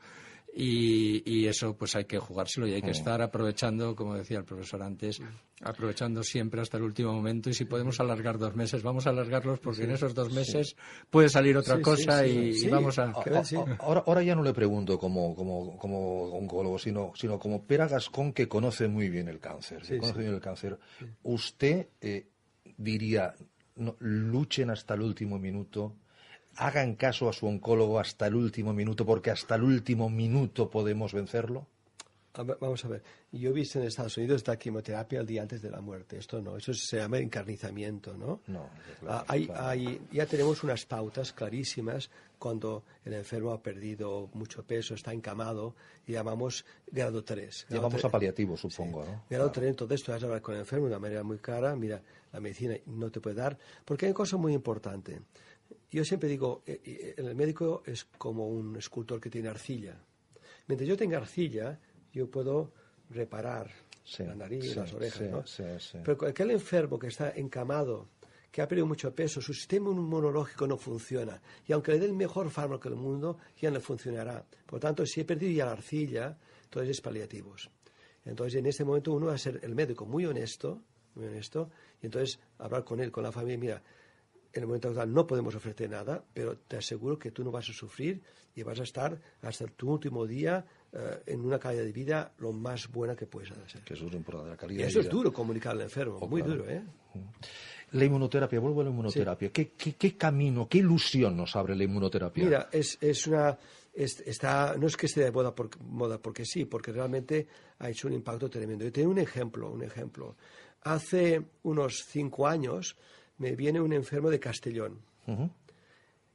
Y eso pues hay que jugárselo y hay que estar aprovechando, como decía el profesor antes, aprovechando siempre hasta el último momento, y si podemos alargar 2 meses, vamos a alargarlos porque en esos 2 meses puede salir otra cosa y vamos a... Ahora ya no le pregunto como oncólogo, sino como Pere Gascón, que conoce muy bien el cáncer. Usted diría, no, luchen hasta el último minuto, hagan caso a su oncólogo hasta el último minuto, porque hasta el último minuto podemos vencerlo? Vamos a ver, yo he visto en Estados Unidos la quimioterapia el día antes de la muerte. Esto no, eso se llama encarnizamiento, ¿no? No, claro, ya tenemos unas pautas clarísimas cuando el enfermo ha perdido mucho peso, está encamado, y llamamos grado 3. Llegamos a paliativos, supongo, sí, ¿no? Grado 3, entonces tú vas a hablar con el enfermo de una manera muy clara. Mira, la medicina no te puede dar, porque hay una cosa muy importante. Yo siempre digo, el médico es como un escultor que tiene arcilla. Mientras yo tenga arcilla, yo puedo reparar la nariz, las orejas, ¿no? Pero aquel enfermo que está encamado, que ha perdido mucho peso, su sistema inmunológico no funciona. Y aunque le dé el mejor fármaco del mundo, ya no funcionará. Por lo tanto, si he perdido ya la arcilla, entonces es paliativos. Entonces, en este momento uno va a ser el médico muy honesto, y entonces hablar con él, con la familia. Mira, en el momento actual no podemos ofrecer nada, pero te aseguro que tú no vas a sufrir y vas a estar hasta tu último día en una calidad de vida lo más buena que puedes hacer. Que eso es importante, la calidad y eso de vida. Es duro comunicar al enfermo, muy claro. duro, ¿eh? La inmunoterapia, vuelvo a la inmunoterapia. Sí. ¿Qué camino, qué ilusión nos abre la inmunoterapia? Mira, no es que esté de moda porque sí, porque realmente ha hecho un impacto tremendo. Yo tengo un ejemplo. Hace unos 5 años me viene un enfermo de Castellón. Uh-huh.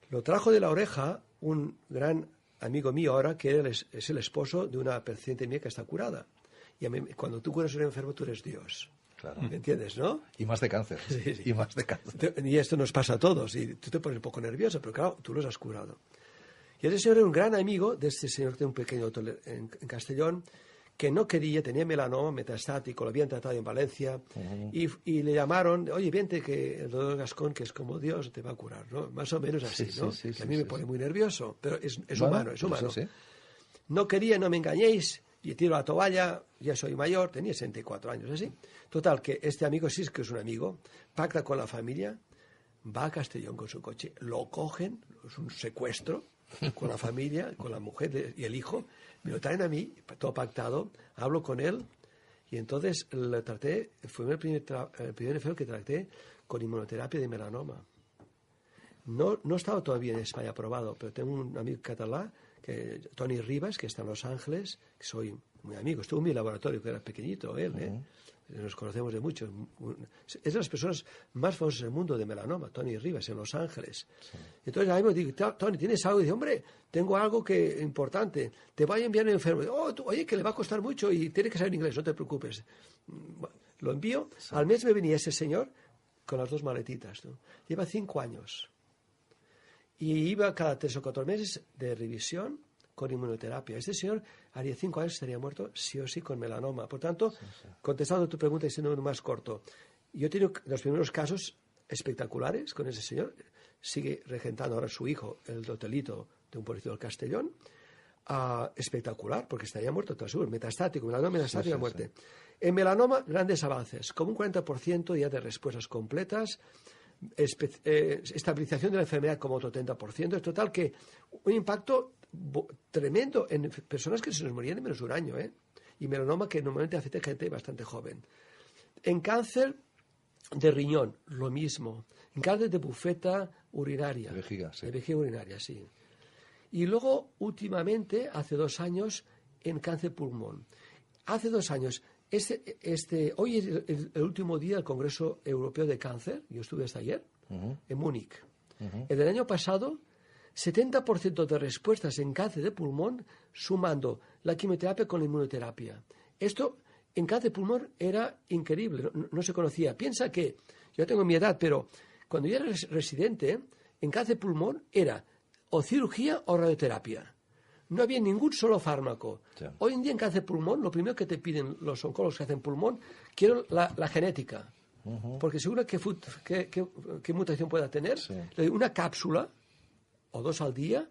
Lo trajo de la oreja un gran amigo mío ahora, que es el esposo de una paciente mía que está curada. Y cuando tú curas a un enfermo, tú eres Dios. Claro. ¿Me entiendes, no? Y más de cáncer. Sí. Y más de cáncer. Y esto nos pasa a todos. Y tú te pones un poco nervioso, pero claro, tú los has curado. Y ese señor era un gran amigo de este señor que tiene un pequeño hotel en Castellón, que no quería, tenía melanoma metastático, lo habían tratado en Valencia, uh-huh. y le llamaron, oye, vente que el doctor Gascón, que es como Dios, te va a curar, ¿no? Más o menos así, ¿no? Que a mí me pone muy nervioso, pero es humano. Sí. No quería, no me engañéis, y tiro la toalla, ya soy mayor, tenía 64 años, así. Total, que este amigo sí es que es un amigo, pacta con la familia, va a Castellón con su coche, lo cogen, es un secuestro, con la familia, con la mujer y el hijo, me lo traen a mí, todo pactado, hablo con él, y entonces lo traté, fue el primer enfermo que traté con inmunoterapia de melanoma. No estaba todavía en España aprobado, pero tengo un amigo catalán, Toni Ribas, que está en Los Ángeles, que soy muy amigo, estuvo en mi laboratorio, que era pequeñito él, Uh-huh. Nos conocemos de mucho. Es de las personas más famosas del mundo de melanoma, Toni Ribas, en Los Ángeles. Sí. Entonces a mí me digo, Toni, ¿tienes algo? Y dice, hombre, tengo algo importante. Te voy a enviar un enfermo. Oye, que le va a costar mucho y tiene que saber inglés, no te preocupes. Lo envío. Sí. Al mes me venía ese señor con las 2 maletitas, ¿no? Lleva 5 años. Y iba cada 3 o 4 meses de revisión con inmunoterapia. Este señor haría 5 años, estaría muerto sí o sí con melanoma. Por tanto, contestando a tu pregunta y siendo más corto, yo he tenido los primeros casos espectaculares con ese señor. Sigue regentando ahora su hijo, el hotelito de un pueblito del Castellón. Espectacular, porque estaría muerto, te aseguro. Metastático, melanoma metastático, muerte. Sí. En melanoma, grandes avances, como un 40% ya de respuestas completas, estabilización de la enfermedad como otro 30%. Es total que un impacto tremendo en personas que se nos morían en menos de un año, y melanoma que normalmente afecta a gente bastante joven. En cáncer de riñón, lo mismo. En cáncer de bufeta urinaria. De vejiga, sí. De vejiga urinaria, sí. Y luego, últimamente, hace 2 años, en cáncer pulmón. Hace 2 años, hoy es el último día del Congreso Europeo de Cáncer, yo estuve hasta ayer, uh-huh. en Múnich. Uh-huh. En el año pasado, 70% de respuestas en cáncer de pulmón sumando la quimioterapia con la inmunoterapia. Esto en cáncer de pulmón era increíble, no se conocía. Piensa que, yo tengo mi edad, pero cuando yo era residente, en cáncer de pulmón era o cirugía o radioterapia. No había ningún solo fármaco. Sí. Hoy en día en cáncer de pulmón, lo primero que te piden los oncólogos que hacen pulmón, quiero la genética. Uh-huh. Porque seguro qué mutación pueda tener. Sí. Le doy una cápsula o 2 al día,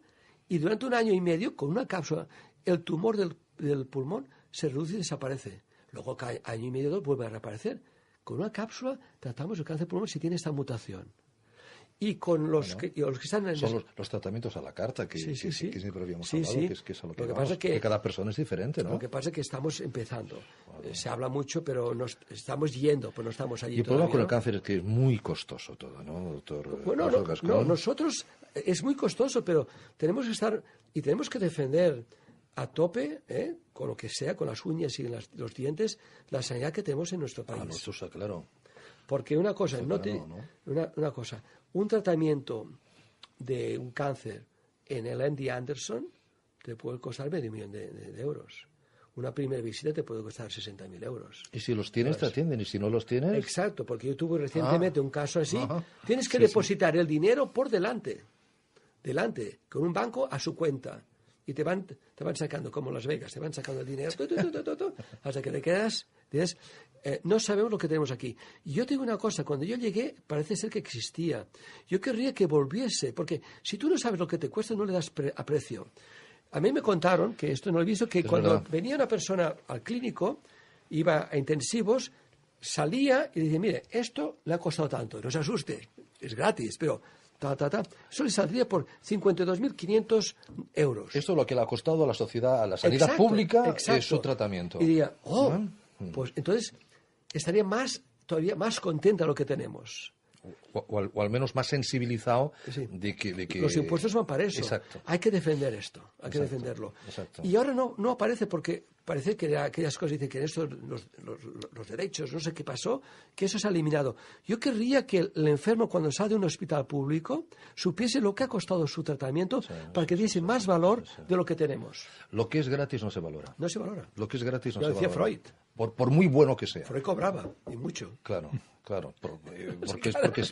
y durante 1 año y medio, con una cápsula, el tumor del pulmón se reduce y desaparece. Luego, cada año y medio, 2, vuelve a reaparecer. Con una cápsula tratamos el cáncer de pulmón si tiene esta mutación. y con los que están en son los tratamientos a la carta que siempre habíamos hablado, que es a lo que pasa que cada persona es diferente, ¿no? Lo que pasa es que estamos empezando. Se habla mucho, pero estamos yendo, pues no estamos allí. Y el problema con el cáncer es que es muy costoso todo, ¿no, doctor? Bueno, no, nosotros es muy costoso, pero tenemos que estar y tenemos que defender a tope, con lo que sea, con las uñas y los dientes, la sanidad que tenemos en nuestro país. Claro. Porque una cosa, una cosa, un tratamiento de un cáncer en el MD Anderson te puede costar $500,000 de euros. Una primera visita te puede costar 60.000 euros. Y si los tienes, te atienden, y si no los tienes... Exacto, porque yo tuve recientemente un caso así. Tienes que depositar el dinero por delante, con un banco a su cuenta. Y te van sacando, como Las Vegas, te van sacando el dinero, hasta que te quedas... no sabemos lo que tenemos aquí. Y yo te digo una cosa, cuando yo llegué, parece ser que existía. Yo querría que volviese, porque si tú no sabes lo que te cuesta, no le das aprecio. A mí me contaron, que esto no lo he visto, que cuando venía una persona al clínico, iba a intensivos, salía y decía, mire, esto le ha costado tanto, no se asuste, es gratis, pero... Eso le saldría por 52.500 euros. Esto es lo que le ha costado a la sociedad, a la sanidad pública, es su tratamiento. Y diría, pues entonces estaría todavía más contenta de lo que tenemos. O al menos más sensibilizado de que... Los impuestos van para eso. Exacto. Hay que defender esto, hay que defenderlo. Exacto. Y ahora no aparece porque parece que aquellas cosas dicen que estos los derechos, no sé qué pasó, que eso se ha eliminado. Yo querría que el enfermo, cuando sale de un hospital público, supiese lo que ha costado su tratamiento para que diese más valor de lo que tenemos. Lo que es gratis no se valora. No se valora. Lo que es gratis no Lo se decía valora. Freud. Por muy bueno que sea. Freud cobraba, y mucho. Claro,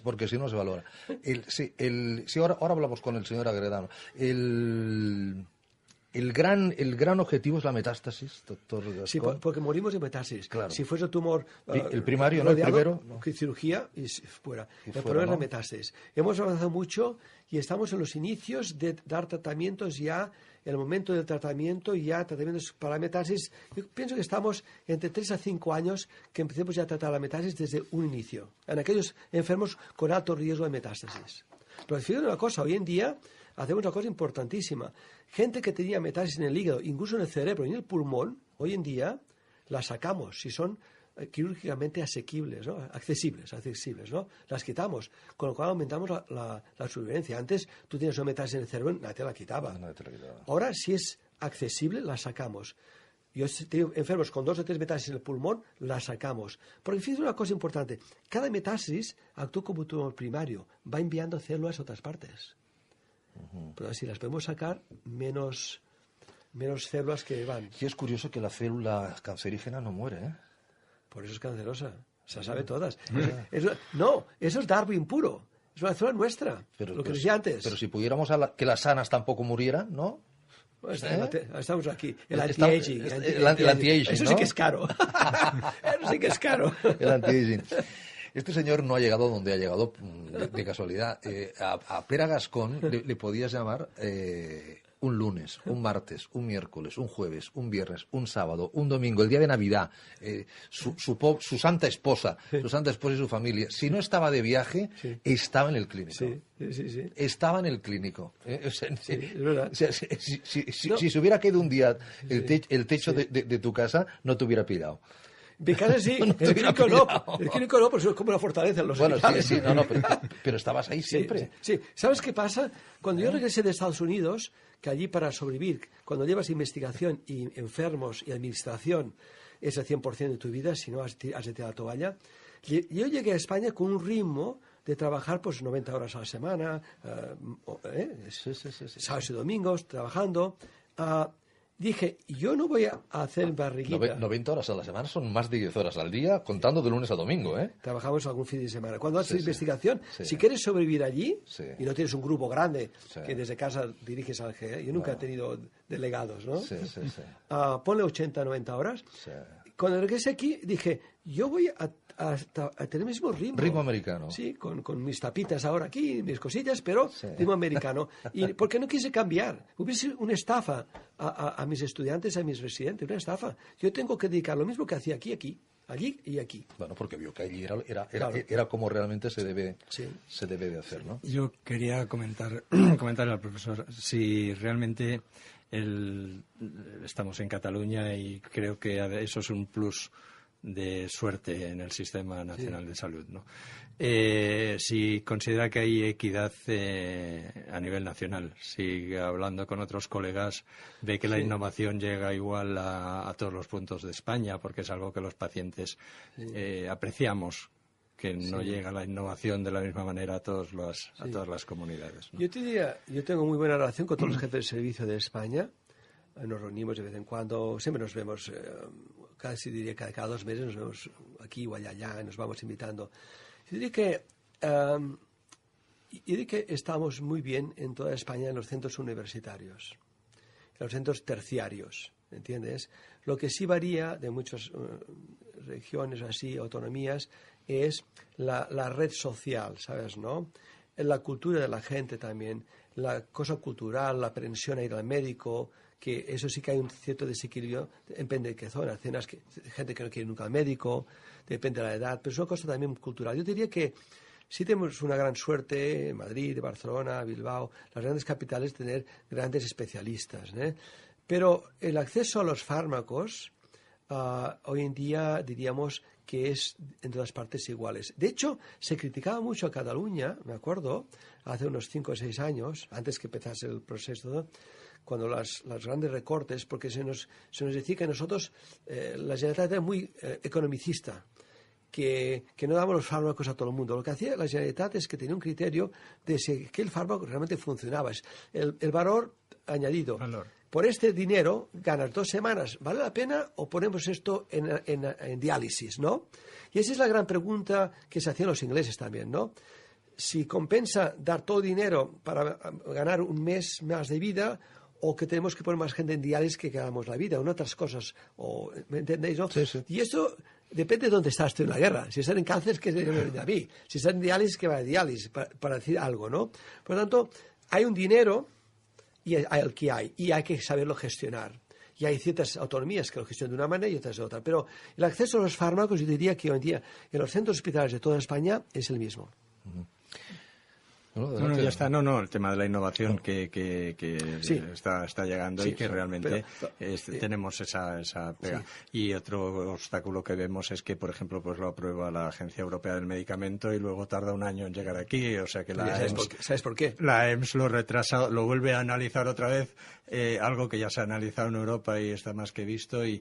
porque si no se valora. Ahora hablamos con el señor Agredano. El gran objetivo es la metástasis, doctor Gascón. Sí, porque morimos de metástasis. Claro. Si fuese tumor... el primario, ¿no? El primero. No. Cirugía y fuera. El problema es la metástasis. Hemos avanzado mucho y estamos en los inicios de dar tratamientos ya, en el momento del tratamiento, ya tratamientos para la metástasis. Yo pienso que estamos entre 3 a 5 años que empecemos ya a tratar la metástasis desde un inicio, en aquellos enfermos con alto riesgo de metástasis. Pero fíjate una cosa, hoy en día hacemos una cosa importantísima. Gente que tenía metástasis en el hígado, incluso en el cerebro y en el pulmón, hoy en día la sacamos si son quirúrgicamente asequibles, ¿no? accesibles, ¿no? Las quitamos, con lo cual aumentamos la supervivencia. Antes tú tienes una metástasis en el cerebro, nadie te la quitaba. Ahora, si es accesible, la sacamos. Yo tengo enfermos con 2 o 3 metástasis en el pulmón, la sacamos. Porque fíjate una cosa importante, cada metástasis actúa como tumor primario, va enviando células a otras partes. Pero si las podemos sacar, menos células que van. Y es curioso que la célula cancerígena no muere, ¿eh? Por eso es cancerosa. Se sabe todas. Eso es Darwin puro. Es una célula nuestra. Lo que decía antes. Pero si pudiéramos que las sanas tampoco murieran, ¿no? Pues estamos aquí. El anti-aging. El anti-aging, Eso sí que es caro. Eso sí que es caro. El anti-aging. Este señor no ha llegado donde ha llegado de casualidad. A Pere Gascón le podías llamar un lunes, un martes, un miércoles, un jueves, un viernes, un sábado, un domingo, el día de Navidad, su santa esposa y su familia. Si no estaba de viaje, estaba en el clínico. Sí. Estaba en el clínico. Es verdad. Si se hubiera caído un día el techo de tu casa, no te hubiera pillado. Mi casa sí, el clínico no, pero es como una fortaleza en los hospitales. Pero estabas ahí siempre. Sí. ¿Sabes qué pasa? Cuando yo regresé de Estados Unidos, que allí para sobrevivir, cuando llevas investigación y enfermos y administración, es el 100% de tu vida, si no has de tirar la toalla. Yo llegué a España con un ritmo de trabajar pues 90 horas a la semana, sábados y domingos, trabajando. Dije, yo no voy a hacer barriguita. 90 horas a la semana son más de 10 horas al día, contando de lunes a domingo, ¿eh? Trabajamos algún fin de semana. Cuando haces investigación, si quieres sobrevivir allí, y no tienes un grupo grande que desde casa diriges al GE, yo nunca he tenido delegados, ¿no? Ponle 80, 90 horas. Cuando regresé aquí, dije, yo voy a tener el mismo ritmo. Ritmo americano. Sí, con mis tapitas ahora aquí, mis cosillas, pero ritmo americano. Y porque no quise cambiar. Hubiese sido una estafa a mis estudiantes, a mis residentes, una estafa. Yo tengo que dedicar lo mismo que hacía aquí. allí y aquí. Bueno, porque vio que allí era Claro. como realmente se debe de hacer, ¿no? Yo quería comentarle al profesor si realmente estamos en Cataluña y creo que eso es un plus de suerte en el Sistema Nacional de Salud, ¿no? Si considera que hay equidad a nivel nacional, si hablando con otros colegas ve que la innovación llega igual a todos los puntos de España, porque es algo que los pacientes apreciamos, que no llega la innovación de la misma manera a todas las comunidades, ¿no? Yo te diría, yo tengo muy buena relación con todos los jefes de servicio de España. Nos reunimos de vez en cuando, siempre nos vemos, casi diría que cada 2 meses nos vemos aquí o allá, y nos vamos invitando. Yo diría que estamos muy bien en toda España en los centros universitarios, en los centros terciarios, ¿me entiendes? Lo que sí varía de muchas regiones así, autonomías, es la red social, ¿sabes, no? La cultura de la gente también, la cosa cultural, la aprensión a ir al médico, que eso sí que hay un cierto desequilibrio, depende de qué zona, gente que no quiere nunca al médico, depende de la edad, pero es una cosa también cultural. Yo diría que sí tenemos una gran suerte en Madrid, Barcelona, Bilbao, las grandes capitales, tener grandes especialistas, ¿eh? Pero el acceso a los fármacos hoy en día diríamos que es en todas partes iguales. De hecho, se criticaba mucho a Cataluña, me acuerdo, hace unos 5 o 6 años, antes que empezase el proceso, ¿no? Cuando las grandes recortes, porque se nos decía que nosotros, la Generalitat era muy economicista, que no damos los fármacos a todo el mundo. Lo que hacía la Generalitat es que tenía un criterio de que el fármaco realmente funcionaba. Es el valor añadido. Por este dinero ganas 2 semanas, ¿vale la pena o ponemos esto en diálisis, ¿no? Y esa es la gran pregunta que se hacían los ingleses también, ¿no? Si compensa dar todo dinero para ganar un mes más de vida o que tenemos que poner más gente en diálisis que ganamos la vida, o en otras cosas, ¿me entendéis, no? Sí, sí. Y esto depende de dónde estás tú en la guerra. Si estás en cáncer, que me viene a mí. Si estás en diálisis, que va a diálisis, para decir algo, ¿no? Por lo tanto, hay un dinero y el que hay, y hay que saberlo gestionar. Y hay ciertas autonomías que lo gestionan de una manera y otras de otra. Pero el acceso a los fármacos, yo diría que hoy en día en los centros hospitalarios de toda España es el mismo. No, ya está. No, el tema de la innovación que está llegando y que realmente tenemos esa pega. Sí. Y otro obstáculo que vemos es que, por ejemplo, pues lo aprueba la Agencia Europea del Medicamento y luego tarda 1 año en llegar aquí. O sea que ¿Sabes por qué? La EMS lo retrasa, lo vuelve a analizar otra vez, algo que ya se ha analizado en Europa y está más que visto y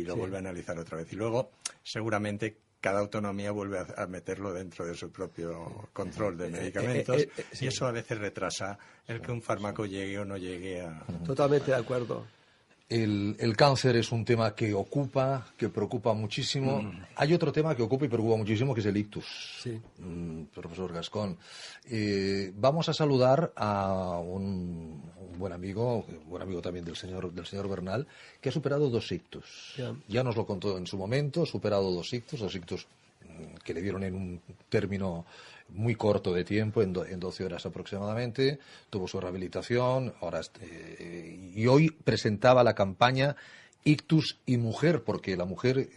lo vuelve a analizar otra vez. Y luego, seguramente, cada autonomía vuelve a meterlo dentro de su propio control de medicamentos y eso a veces retrasa el que un fármaco llegue o no llegue a... Totalmente de acuerdo. El cáncer es un tema que preocupa muchísimo. Hay otro tema que ocupa y preocupa muchísimo, que es el ictus. Sí. Profesor Gascón. Vamos a saludar a un buen amigo también del señor Bernal, que ha superado 2 ictus. Ya nos lo contó en su momento, ha superado 2 ictus que le dieron en un término muy corto de tiempo, en 12 horas aproximadamente, tuvo su rehabilitación, y hoy presentaba la campaña Ictus y Mujer, porque la mujer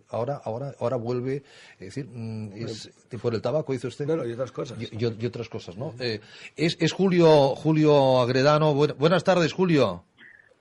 ahora vuelve, es decir, por el tabaco, dice usted. Bueno, y otras cosas. Y otras cosas, ¿no? Es Julio Agredano. Buenas tardes, Julio.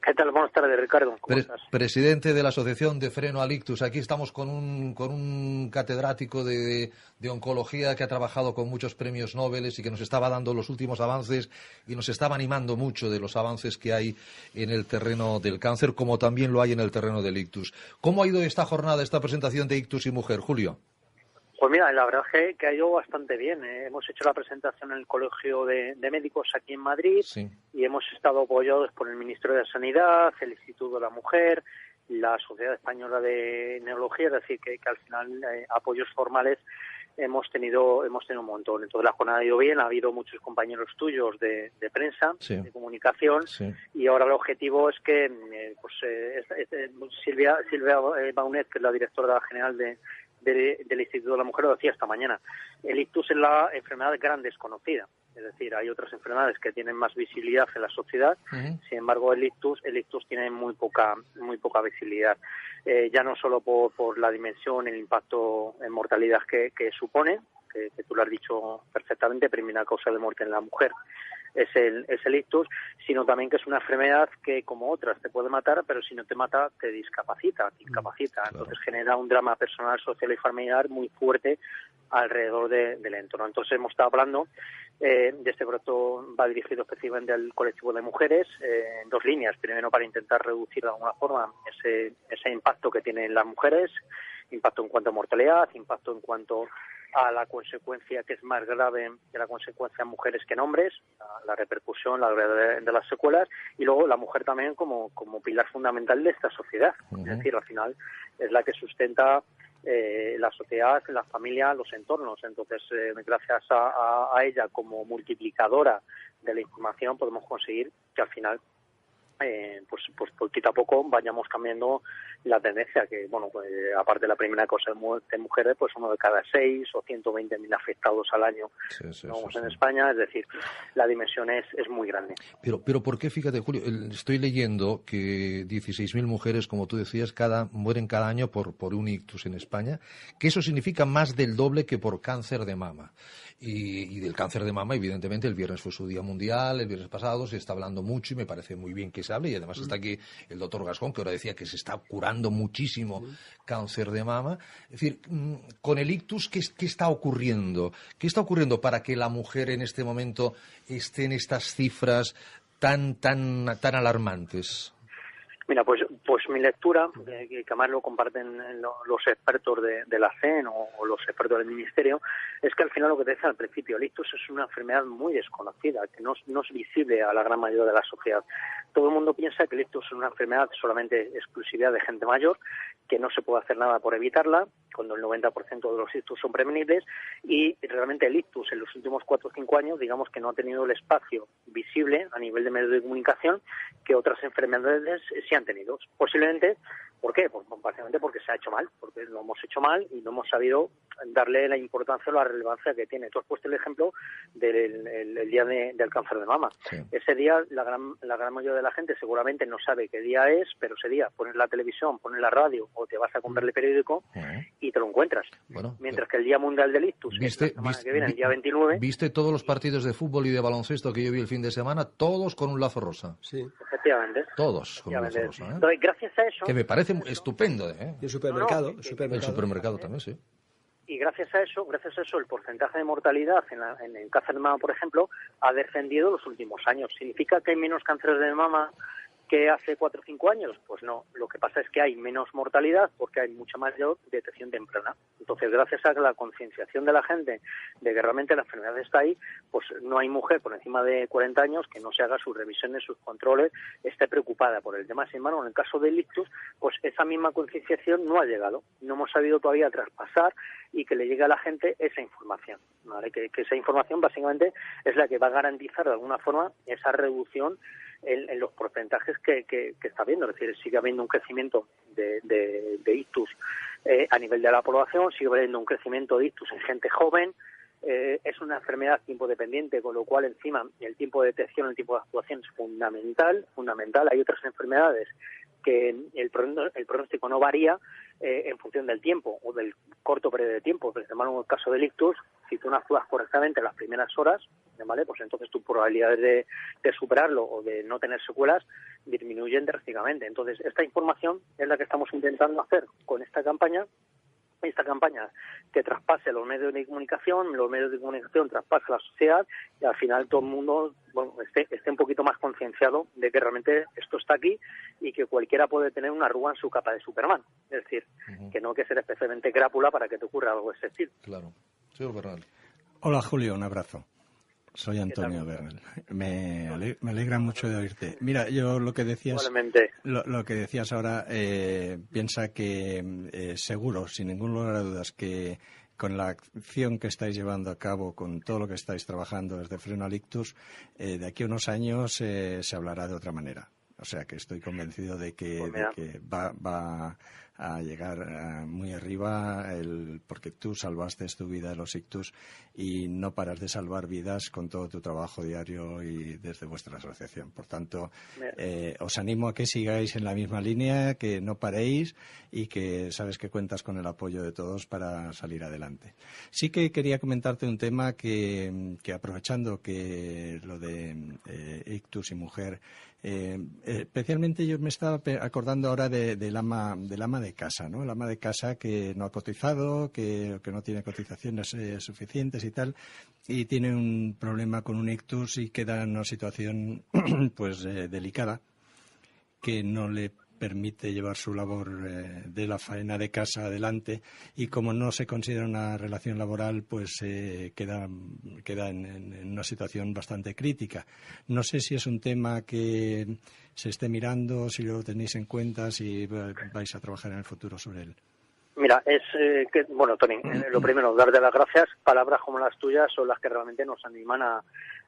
¿Qué tal? Buenas tardes, Ricardo. ¿Cómo estás? Presidente de la Asociación de Freno al Ictus. Aquí estamos con un catedrático de oncología que ha trabajado con muchos premios Nobel y que nos estaba dando los últimos avances y nos estaba animando mucho de los avances que hay en el terreno del cáncer, como también lo hay en el terreno del ictus. ¿Cómo ha ido esta jornada, esta presentación de Ictus y Mujer, Julio? Pues mira, la verdad es que ha ido bastante bien. Hemos hecho la presentación en el Colegio de Médicos aquí en Madrid y hemos estado apoyados por el Ministerio de Sanidad, el Instituto de la Mujer, la Sociedad Española de Neurología, es decir, que al final apoyos formales hemos tenido un montón. Entonces la jornada ha ido bien, ha habido muchos compañeros tuyos de prensa, de comunicación, y ahora el objetivo es que Silvia Baunet, que es la directora general del Instituto de la Mujer, lo decía esta mañana. El ictus es la enfermedad gran desconocida. Es decir, hay otras enfermedades que tienen más visibilidad en la sociedad, sin embargo el ictus tiene muy poca visibilidad. Ya no solo por la dimensión, el impacto en mortalidad que supone, que tú lo has dicho perfectamente, primera causa de muerte en la mujer es el ictus, sino también que es una enfermedad que, como otras, te puede matar, pero si no te mata, te discapacita, Claro. Entonces genera un drama personal, social y familiar muy fuerte alrededor del entorno. Entonces hemos estado hablando de este proyecto, va dirigido específicamente al colectivo de mujeres, en 2 líneas. Primero, para intentar reducir de alguna forma ese impacto que tienen las mujeres, impacto en cuanto a mortalidad, impacto en cuanto a la consecuencia, que es más grave que la consecuencia en mujeres que en hombres, la repercusión, la gravedad de las secuelas, y luego la mujer también como pilar fundamental de esta sociedad. Es decir, al final es la que sustenta la sociedad, la familia, los entornos. Entonces, gracias a ella como multiplicadora de la información, podemos conseguir que al final pues poquito a poco vayamos cambiando la tendencia, que aparte de la primera causa de mujeres, pues 1 de cada 6 o 120.000 afectados al año en España. Es decir, la dimensión es muy grande. Pero ¿por qué? Fíjate, Julio, estoy leyendo que 16.000 mujeres, como tú decías, mueren cada año por un ictus en España, que eso significa más del doble que por cáncer de mama. Y del cáncer de mama, evidentemente, el viernes fue su día mundial, el viernes pasado se está hablando mucho y me parece muy bien que se hable, y además está aquí el doctor Gascón, que ahora decía que se está curando muchísimo cáncer de mama. Es decir, con el ictus, ¿qué está ocurriendo? ¿Qué está ocurriendo para que la mujer en este momento esté en estas cifras tan alarmantes? Mira, pues mi lectura, que además lo comparten los expertos de la CEN o los expertos del Ministerio, es que al final lo que te decía al principio, el ictus es una enfermedad muy desconocida, que no es visible a la gran mayoría de la sociedad. Todo el mundo piensa que el ictus es una enfermedad solamente exclusividad de gente mayor, que no se puede hacer nada por evitarla, cuando el 90% de los ictus son prevenibles, y realmente el ictus en los últimos 4 o 5 años, digamos que no ha tenido el espacio visible a nivel de medios de comunicación que otras enfermedades sí han tenido. Posiblemente, ¿por qué? Pues básicamente porque se ha hecho mal, porque lo hemos hecho mal y no hemos sabido darle la importancia o la relevancia que tiene. Tú has puesto el ejemplo del día del cáncer de mama. Sí. Ese día la gran mayoría de la gente seguramente no sabe qué día es, pero ese día pones la televisión, pones la radio o te vas a comprar el periódico y te lo encuentras. Bueno, mientras que el Día Mundial del Ictus, la semana que viene, el día 29... ¿Viste todos los partidos de fútbol y de baloncesto que yo vi el fin de semana? Todos con un lazo rosa. Sí. Efectivamente. Todos con un lazo rosa. Entonces, gracias a eso... Que me parece estupendo. Y el supermercado. El supermercado también, sí. Y gracias a eso, el porcentaje de mortalidad en el cáncer de mama, por ejemplo, ha descendido los últimos años. ¿Significa que hay menos cánceres de mama que hace 4 o 5 años? Pues no. Lo que pasa es que hay menos mortalidad porque hay mucha mayor detección temprana. Entonces, gracias a la concienciación de la gente de que realmente la enfermedad está ahí, pues no hay mujer por encima de 40 años que no se haga sus revisiones, sus controles, esté preocupada por el tema. Sin embargo, en el caso del ictus, pues esa misma concienciación no ha llegado. No hemos sabido todavía traspasar y que le llegue a la gente esa información, ¿vale? Que esa información básicamente es la que va a garantizar de alguna forma esa reducción en los porcentajes que está habiendo. Es decir, sigue habiendo un crecimiento de ictus a nivel de la población, sigue habiendo un crecimiento de ictus en gente joven. Es una enfermedad tiempo dependiente, con lo cual encima el tiempo de detección, el tiempo de actuación es fundamental. Hay otras enfermedades que el pronóstico no varía en función del tiempo o del corto periodo de tiempo. Por ejemplo, en el caso del ictus, si tú no actúas correctamente en las primeras horas, ¿vale? Pues entonces tus probabilidades de superarlo o de no tener secuelas disminuyen drásticamente. Entonces, esta información es la que estamos intentando hacer con esta campaña que traspase los medios de comunicación traspase la sociedad y al final todo el mundo esté un poquito más concienciado de que realmente esto está aquí y que cualquiera puede tener una arruga en su capa de Superman. Es decir, que no hay que ser especialmente crápula para que te ocurra algo de ese estilo. Claro. Señor Bernal. Hola, Julio, un abrazo. Soy Antonio Bernal. Me alegra mucho de oírte. Mira, yo lo que decías, lo que decías ahora, piensa que seguro, sin ningún lugar a dudas, que con la acción que estáis llevando a cabo, con todo lo que estáis trabajando desde Freno al Ictus, de aquí a unos años se hablará de otra manera. O sea que estoy convencido de que va a llegar muy arriba, porque tú salvaste tu vida de los ictus y no paras de salvar vidas con todo tu trabajo diario y desde vuestra asociación. Por tanto, os animo a que sigáis en la misma línea, que no paréis y que sabes que cuentas con el apoyo de todos para salir adelante. Sí que quería comentarte un tema que aprovechando que lo de ictus y mujer, especialmente yo me estaba acordando ahora del ama de casa, ¿no? El ama de casa que no ha cotizado, que no tiene cotizaciones suficientes y tal, y tiene un problema con un ictus y queda en una situación pues delicada, que no le permite llevar su labor de la faena de casa adelante, y como no se considera una relación laboral, pues queda en una situación bastante crítica. No sé si es un tema que se esté mirando, si lo tenéis en cuenta, si vais a trabajar en el futuro sobre él. Mira, bueno, Tony, lo primero, darte las gracias. Palabras como las tuyas son las que realmente nos animan a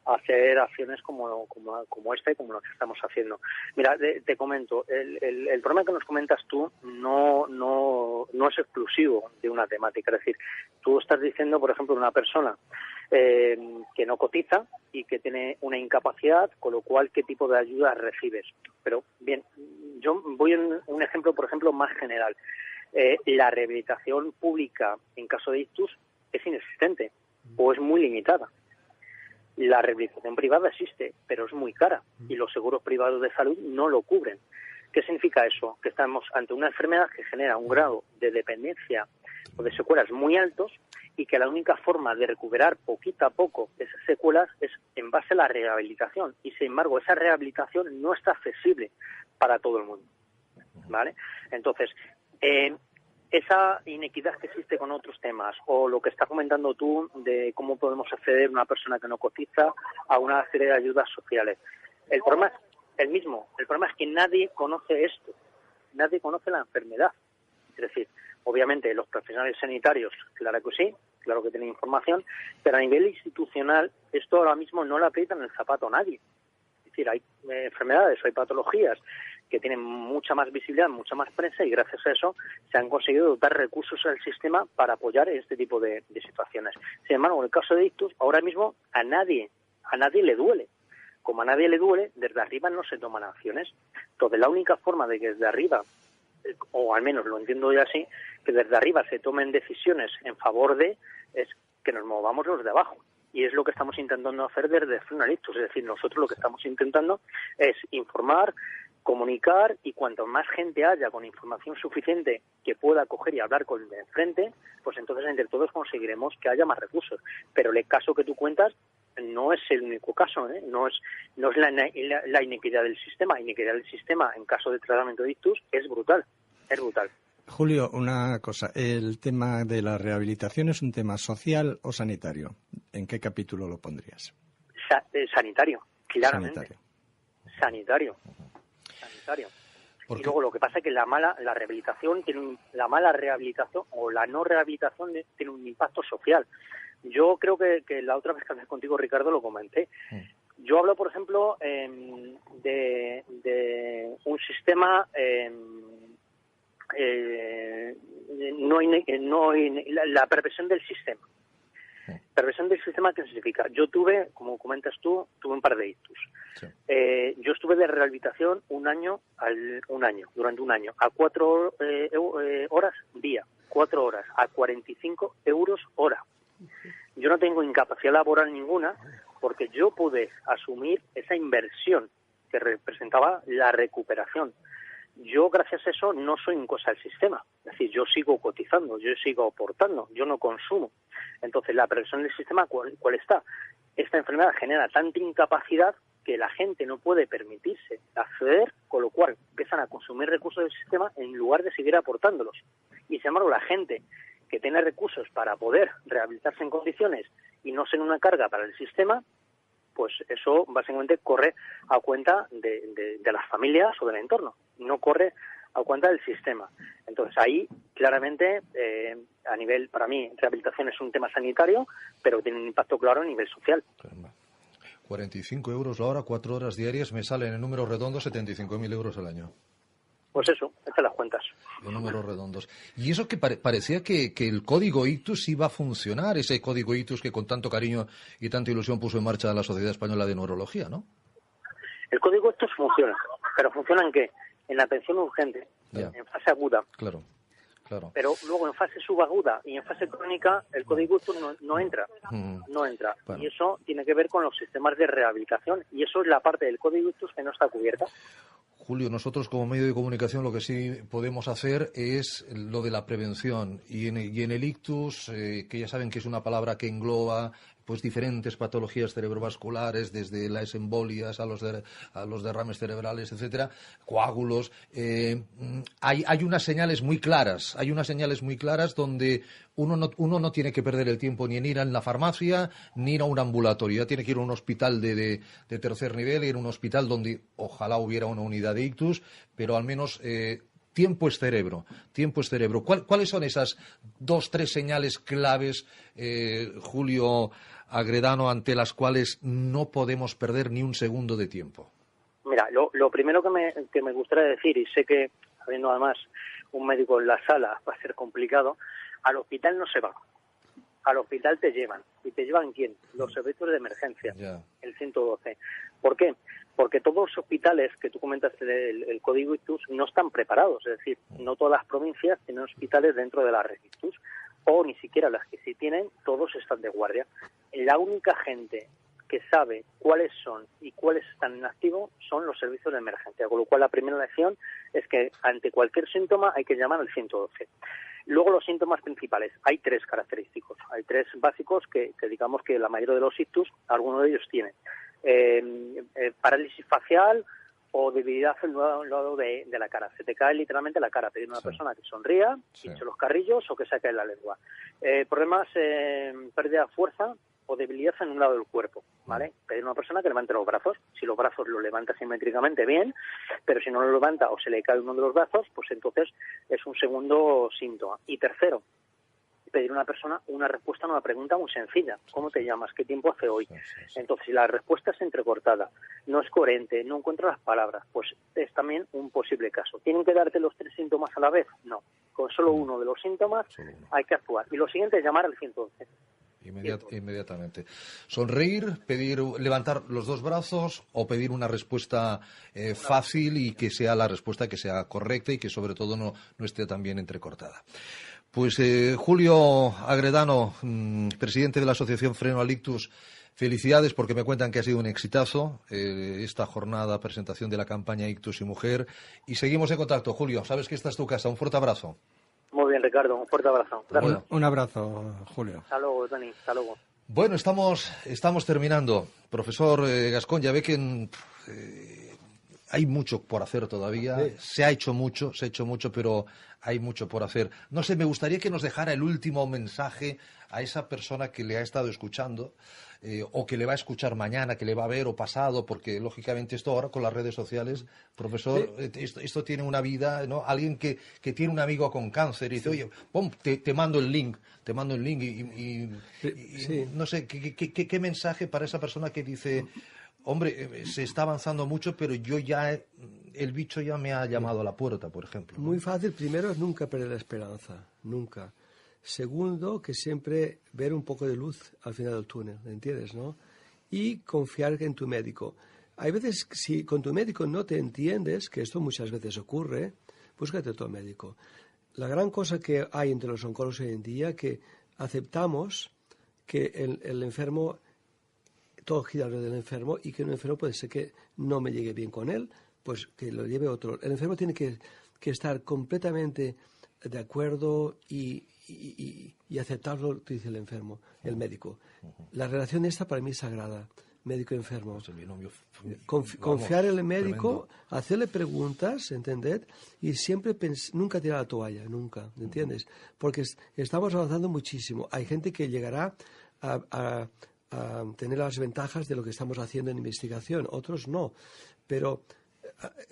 hacer acciones como esta y como lo que estamos haciendo. Mira, te comento, el problema que nos comentas tú no es exclusivo de una temática. Es decir, tú estás diciendo, por ejemplo, una persona que no cotiza y que tiene una incapacidad, con lo cual, ¿qué tipo de ayuda recibes? Pero, bien, yo voy en un ejemplo, por ejemplo, más general. La rehabilitación pública en caso de ictus es inexistente o es muy limitada. La rehabilitación privada existe, pero es muy cara y los seguros privados de salud no lo cubren. ¿Qué significa eso? Que estamos ante una enfermedad que genera un grado de dependencia o de secuelas muy altos y que la única forma de recuperar poquito a poco esas secuelas es en base a la rehabilitación, y sin embargo esa rehabilitación no está accesible para todo el mundo, ¿vale? Entonces, esa inequidad que existe con otros temas, o lo que está comentando tú de cómo podemos acceder una persona que no cotiza a una serie de ayudas sociales. El problema es el mismo. El problema es que nadie conoce esto. Nadie conoce la enfermedad. Es decir, obviamente los profesionales sanitarios, claro que sí, claro que tienen información, pero a nivel institucional esto ahora mismo no le aprieta en el zapato a nadie. Es decir, hay enfermedades, hay patologías que tienen mucha más visibilidad, mucha más prensa, y gracias a eso se han conseguido dotar recursos al sistema para apoyar este tipo de situaciones. Sin embargo, en el caso de ictus, ahora mismo a nadie le duele. Como a nadie le duele, desde arriba no se toman acciones. Entonces, la única forma de que desde arriba, o al menos lo entiendo yo así, que desde arriba se tomen decisiones en favor de, es que nos movamos los de abajo. Y es lo que estamos intentando hacer desde Frena Ictus. Es decir, nosotros lo que estamos intentando es informar, comunicar, y cuanto más gente haya con información suficiente que pueda coger y hablar con el de enfrente, pues entonces entre todos conseguiremos que haya más recursos. Pero el caso que tú cuentas no es el único caso, ¿eh? No es la inequidad del sistema. La inequidad del sistema en caso de tratamiento de ictus es brutal, es brutal. Julio, una cosa, ¿el tema de la rehabilitación es un tema social o sanitario? ¿En qué capítulo lo pondrías? Sanitario, claramente. Sanitario. Y luego lo que pasa es que la mala rehabilitación o la no rehabilitación tiene un impacto social. Yo creo que la otra vez que hablé contigo, Ricardo, lo comenté. Yo hablo, por ejemplo, de un sistema la perversión del sistema. Perversión del sistema, ¿qué significa? Yo tuve, como comentas tú, un par de ictus. Sí. Yo estuve de rehabilitación durante un año, a 4 horas día, 4 horas, a 45 euros hora. Yo no tengo incapacidad laboral ninguna porque yo pude asumir esa inversión que representaba la recuperación. Yo, gracias a eso, no soy un cosa del sistema. Es decir, yo sigo cotizando, yo sigo aportando, yo no consumo. Entonces, la presión del sistema, ¿cuál está? Esta enfermedad genera tanta incapacidad que la gente no puede permitirse acceder, con lo cual empiezan a consumir recursos del sistema en lugar de seguir aportándolos. Y, sin embargo, la gente que tiene recursos para poder rehabilitarse en condiciones y no ser una carga para el sistema, pues eso básicamente corre a cuenta de las familias o del entorno, no corre a cuenta del sistema. Entonces ahí claramente a nivel, para mí, rehabilitación es un tema sanitario, pero tiene un impacto claro a nivel social. 45 euros la hora, 4 horas diarias, me salen en números redondos 75.000 euros al año. Pues eso, echa las cuentas. Los números redondos. Y eso que parecía que el código ictus iba a funcionar, ese código ictus que con tanto cariño y tanta ilusión puso en marcha la Sociedad Española de Neurología, ¿no? El código ictus funciona, pero ¿funciona en qué? En la atención urgente, en fase aguda. Claro. Pero luego en fase subaguda y en fase crónica el código ictus no entra. No entra. Bueno. Y eso tiene que ver con los sistemas de rehabilitación y eso es la parte del código ictus que no está cubierta. Julio, nosotros como medio de comunicación lo que sí podemos hacer es lo de la prevención y en el ictus, que ya saben que es una palabra que engloba pues diferentes patologías cerebrovasculares, desde las embolias a los derrames cerebrales, etcétera, coágulos. Hay unas señales muy claras, donde uno no tiene que perder el tiempo ni en ir a la farmacia ni ir a un ambulatorio. Ya tiene que ir a un hospital de tercer nivel, ir a un hospital donde ojalá hubiera una unidad de ictus, pero al menos tiempo es cerebro. ¿Cuáles son esas 2-3 señales claves, Julio Agredano, ante las cuales no podemos perder ni un segundo de tiempo? Mira, lo primero que me gustaría decir, y sé que habiendo además un médico en la sala va a ser complicado, al hospital no se va. Al hospital te llevan. ¿Y te llevan quién? Los servicios de emergencia, el 112. ¿Por qué? Porque todos los hospitales que tú comentaste el código ictus no están preparados. Es decir, no todas las provincias tienen hospitales dentro de la red ictus, o ni siquiera las que sí tienen, todos están de guardia. La única gente que sabe cuáles son y cuáles están en activo son los servicios de emergencia, con lo cual la primera lección es que ante cualquier síntoma hay que llamar al 112. Luego los síntomas principales, hay 3 característicos, hay 3 básicos que digamos que la mayoría de los ictus, alguno de ellos tiene. Parálisis facial o debilidad en un lado de la cara. Se te cae literalmente la cara. Pedir a una persona que sonría, hinche los carrillos o que saque la lengua. Problemas, pérdida de fuerza o debilidad en un lado del cuerpo, ¿vale? Pedir a una persona que levante los brazos. Si los brazos los levanta simétricamente, bien, pero si no los levanta o se le cae uno de los brazos, pues entonces es un segundo síntoma. Y tercero, pedir a una persona una respuesta a una pregunta muy sencilla. ¿Cómo te llamas? ¿Qué tiempo hace hoy? Entonces, si la respuesta es entrecortada, no es coherente, no encuentra las palabras, pues es también un posible caso. ¿Tienen que darte los 3 síntomas a la vez? No. Con solo uno de los síntomas hay que actuar. Y lo siguiente es llamar al 112. Inmediatamente. Sonreír, levantar los 2 brazos o pedir una respuesta fácil y que sea la respuesta que sea correcta y que sobre todo no esté también entrecortada. Pues Julio Agredano, presidente de la Asociación Freno al Ictus, felicidades porque me cuentan que ha sido un exitazo esta jornada, presentación de la campaña Ictus y Mujer. Y seguimos en contacto, Julio. Sabes que esta es tu casa. Un fuerte abrazo. Muy bien, Ricardo. Un fuerte abrazo. Gracias. Un abrazo, Julio. Hasta luego, Tony. Hasta luego. Bueno, estamos terminando. Profesor Gascón, ya ve que hay mucho por hacer todavía. Sí. Se ha hecho mucho, pero hay mucho por hacer. No sé, me gustaría que nos dejara el último mensaje a esa persona que le ha estado escuchando o que le va a escuchar mañana, que le va a ver o pasado, porque lógicamente esto ahora con las redes sociales, profesor, esto tiene una vida, ¿no? Alguien que tiene un amigo con cáncer y dice, oye, te mando el link y no sé, ¿qué mensaje para esa persona que dice, hombre, se está avanzando mucho, pero el bicho ya me ha llamado a la puerta, por ejemplo, ¿no? Muy fácil. Primero, nunca perder la esperanza, nunca. Segundo, que siempre ver un poco de luz al final del túnel, ¿entiendes, no? Y confiar en tu médico. Hay veces, si con tu médico no te entiendes, que esto muchas veces ocurre, búscate a tu médico. La gran cosa que hay entre los oncólogos hoy en día, que aceptamos que el enfermo, todo gira alrededor del enfermo, y que un enfermo puede ser que no me llegue bien con él, pues que lo lleve otro. El enfermo tiene que estar completamente de acuerdo y aceptar lo que dice el enfermo, el médico. La relación esta para mí es sagrada, médico-enfermo. Confiar en el médico, tremendo. Hacerle preguntas, ¿entended? Y siempre nunca tirar la toalla, nunca, ¿entiendes? Porque estamos avanzando muchísimo. Hay gente que llegará a tener las ventajas de lo que estamos haciendo en investigación, otros no. Pero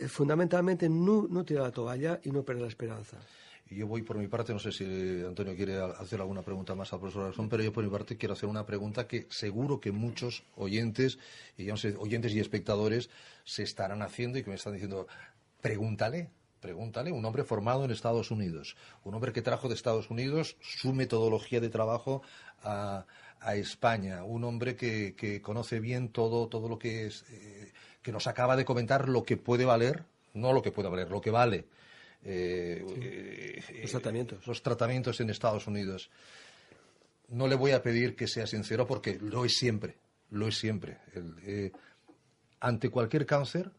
fundamentalmente no tirar la toalla y no perder la esperanza. Y yo voy por mi parte, no sé si Antonio quiere hacer alguna pregunta más al profesor Garzón, pero yo por mi parte quiero hacer una pregunta que seguro que muchos oyentes y espectadores se estarán haciendo y que me están diciendo, pregúntale pregúntale, un hombre formado en Estados Unidos, un hombre que trajo de Estados Unidos su metodología de trabajo a España, un hombre que conoce bien todo lo que es, que nos acaba de comentar lo que puede valer, no lo que puede valer, lo que vale los tratamientos en Estados Unidos. No le voy a pedir que sea sincero porque lo es siempre. Ante cualquier cáncer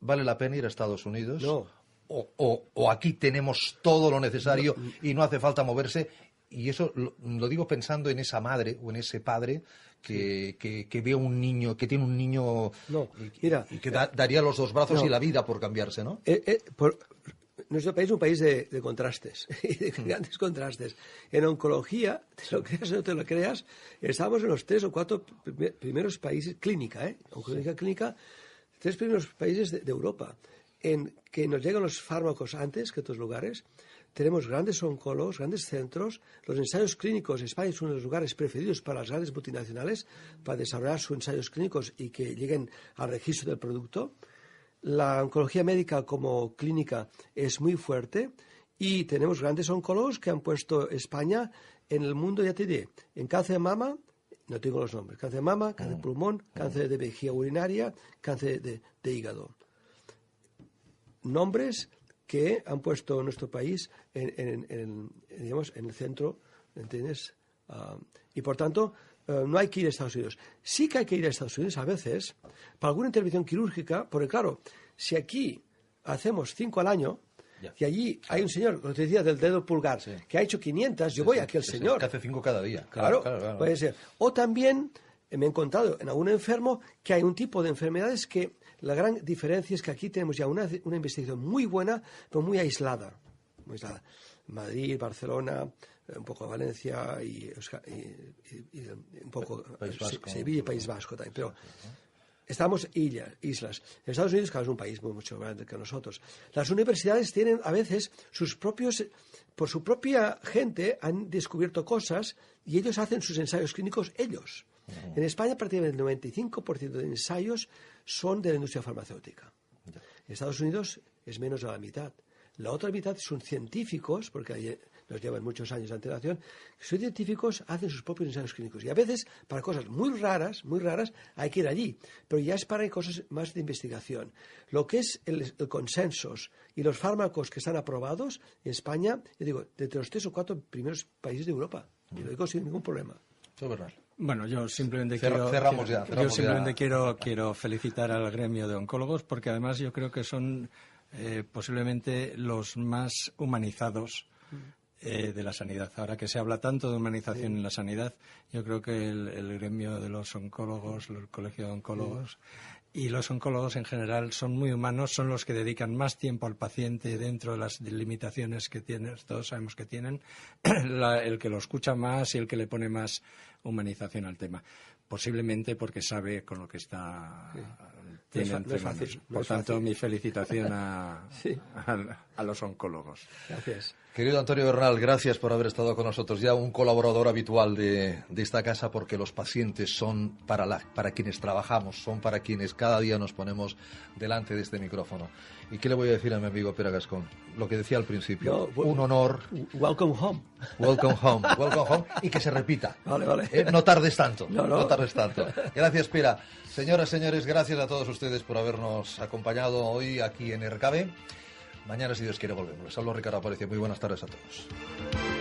vale la pena ir a Estados Unidos. No. O aquí tenemos todo lo necesario y no hace falta moverse. Y eso lo digo pensando en esa madre o en ese padre que ve a un niño, que tiene un niño y que daría los dos brazos y la vida por cambiarse, ¿no? Nuestro país es un país de contrastes, de grandes contrastes. En oncología, te lo creas o no te lo creas, estamos en los 3 o 4 primeros países, oncología clínica, 3 primeros países de Europa, en que nos llegan los fármacos antes que otros lugares. Tenemos grandes oncólogos, grandes centros. Los ensayos clínicos, España es uno de los lugares preferidos para las grandes multinacionales para desarrollar sus ensayos clínicos y que lleguen al registro del producto. La oncología médica como clínica es muy fuerte y tenemos grandes oncólogos que han puesto España en el mundo, ya te diré, en cáncer de mama, no tengo los nombres, cáncer de mama, cáncer de pulmón, cáncer de vejiga urinaria, cáncer de hígado. Nombres que han puesto nuestro país en el centro, ¿entiendes? Y por tanto, no hay que ir a Estados Unidos. Sí que hay que ir a Estados Unidos a veces para alguna intervención quirúrgica, porque claro, si aquí hacemos 5 al año y allí hay un señor, como te decía, del dedo pulgar, que ha hecho 500, yo voy a aquel señor. Que hace 5 cada día. Claro, puede ser. O también me he encontrado en algún enfermo que hay un tipo de enfermedades que la gran diferencia es que aquí tenemos ya una investigación muy buena, pero muy aislada. Madrid, Barcelona, un poco Valencia y un poco País Vasco, Sevilla y País Vasco también. Pero estamos islas. En Estados Unidos, claro, es un país mucho más grande que nosotros. Las universidades tienen a veces por su propia gente, han descubierto cosas y ellos hacen sus ensayos clínicos ellos. En España, prácticamente el 95% de ensayos son de la industria farmacéutica. En Estados Unidos es menos de la mitad. La otra mitad son científicos, porque ahí nos llevan muchos años de antelación, son científicos, hacen sus propios ensayos clínicos. Y a veces, para cosas muy raras, hay que ir allí. Pero ya es para cosas más de investigación. Lo que es el consensos y los fármacos que están aprobados en España, yo digo, de los 3 o 4 primeros países de Europa. Y lo digo sin ningún problema. Eso es verdad. Bueno, yo simplemente quiero felicitar al gremio de oncólogos porque además yo creo que son posiblemente los más humanizados de la sanidad. Ahora que se habla tanto de humanización en la sanidad, yo creo que el gremio de los oncólogos, el colegio de oncólogos y los oncólogos en general son muy humanos, son los que dedican más tiempo al paciente dentro de las limitaciones que tienen, todos sabemos que tienen, el que lo escucha más y el que le pone más humanización al tema. Posiblemente porque sabe con lo que está tiene entre manos. Por tanto, mi felicitación a los oncólogos. Gracias. Querido Antonio Bernal, gracias por haber estado con nosotros, ya un colaborador habitual de esta casa, porque los pacientes son para quienes trabajamos, son para quienes cada día nos ponemos delante de este micrófono. ¿Y qué le voy a decir a mi amigo Pere Gascón? Lo que decía al principio, un honor. Welcome home. Welcome home, welcome home, y que se repita. Vale. No tardes tanto, no tardes tanto. Gracias, Pera. Señoras, señores, gracias a todos ustedes por habernos acompañado hoy aquí en RKB. Mañana, si Dios quiere, volvemos. Les hablo Ricardo Aparicio. Muy buenas tardes a todos.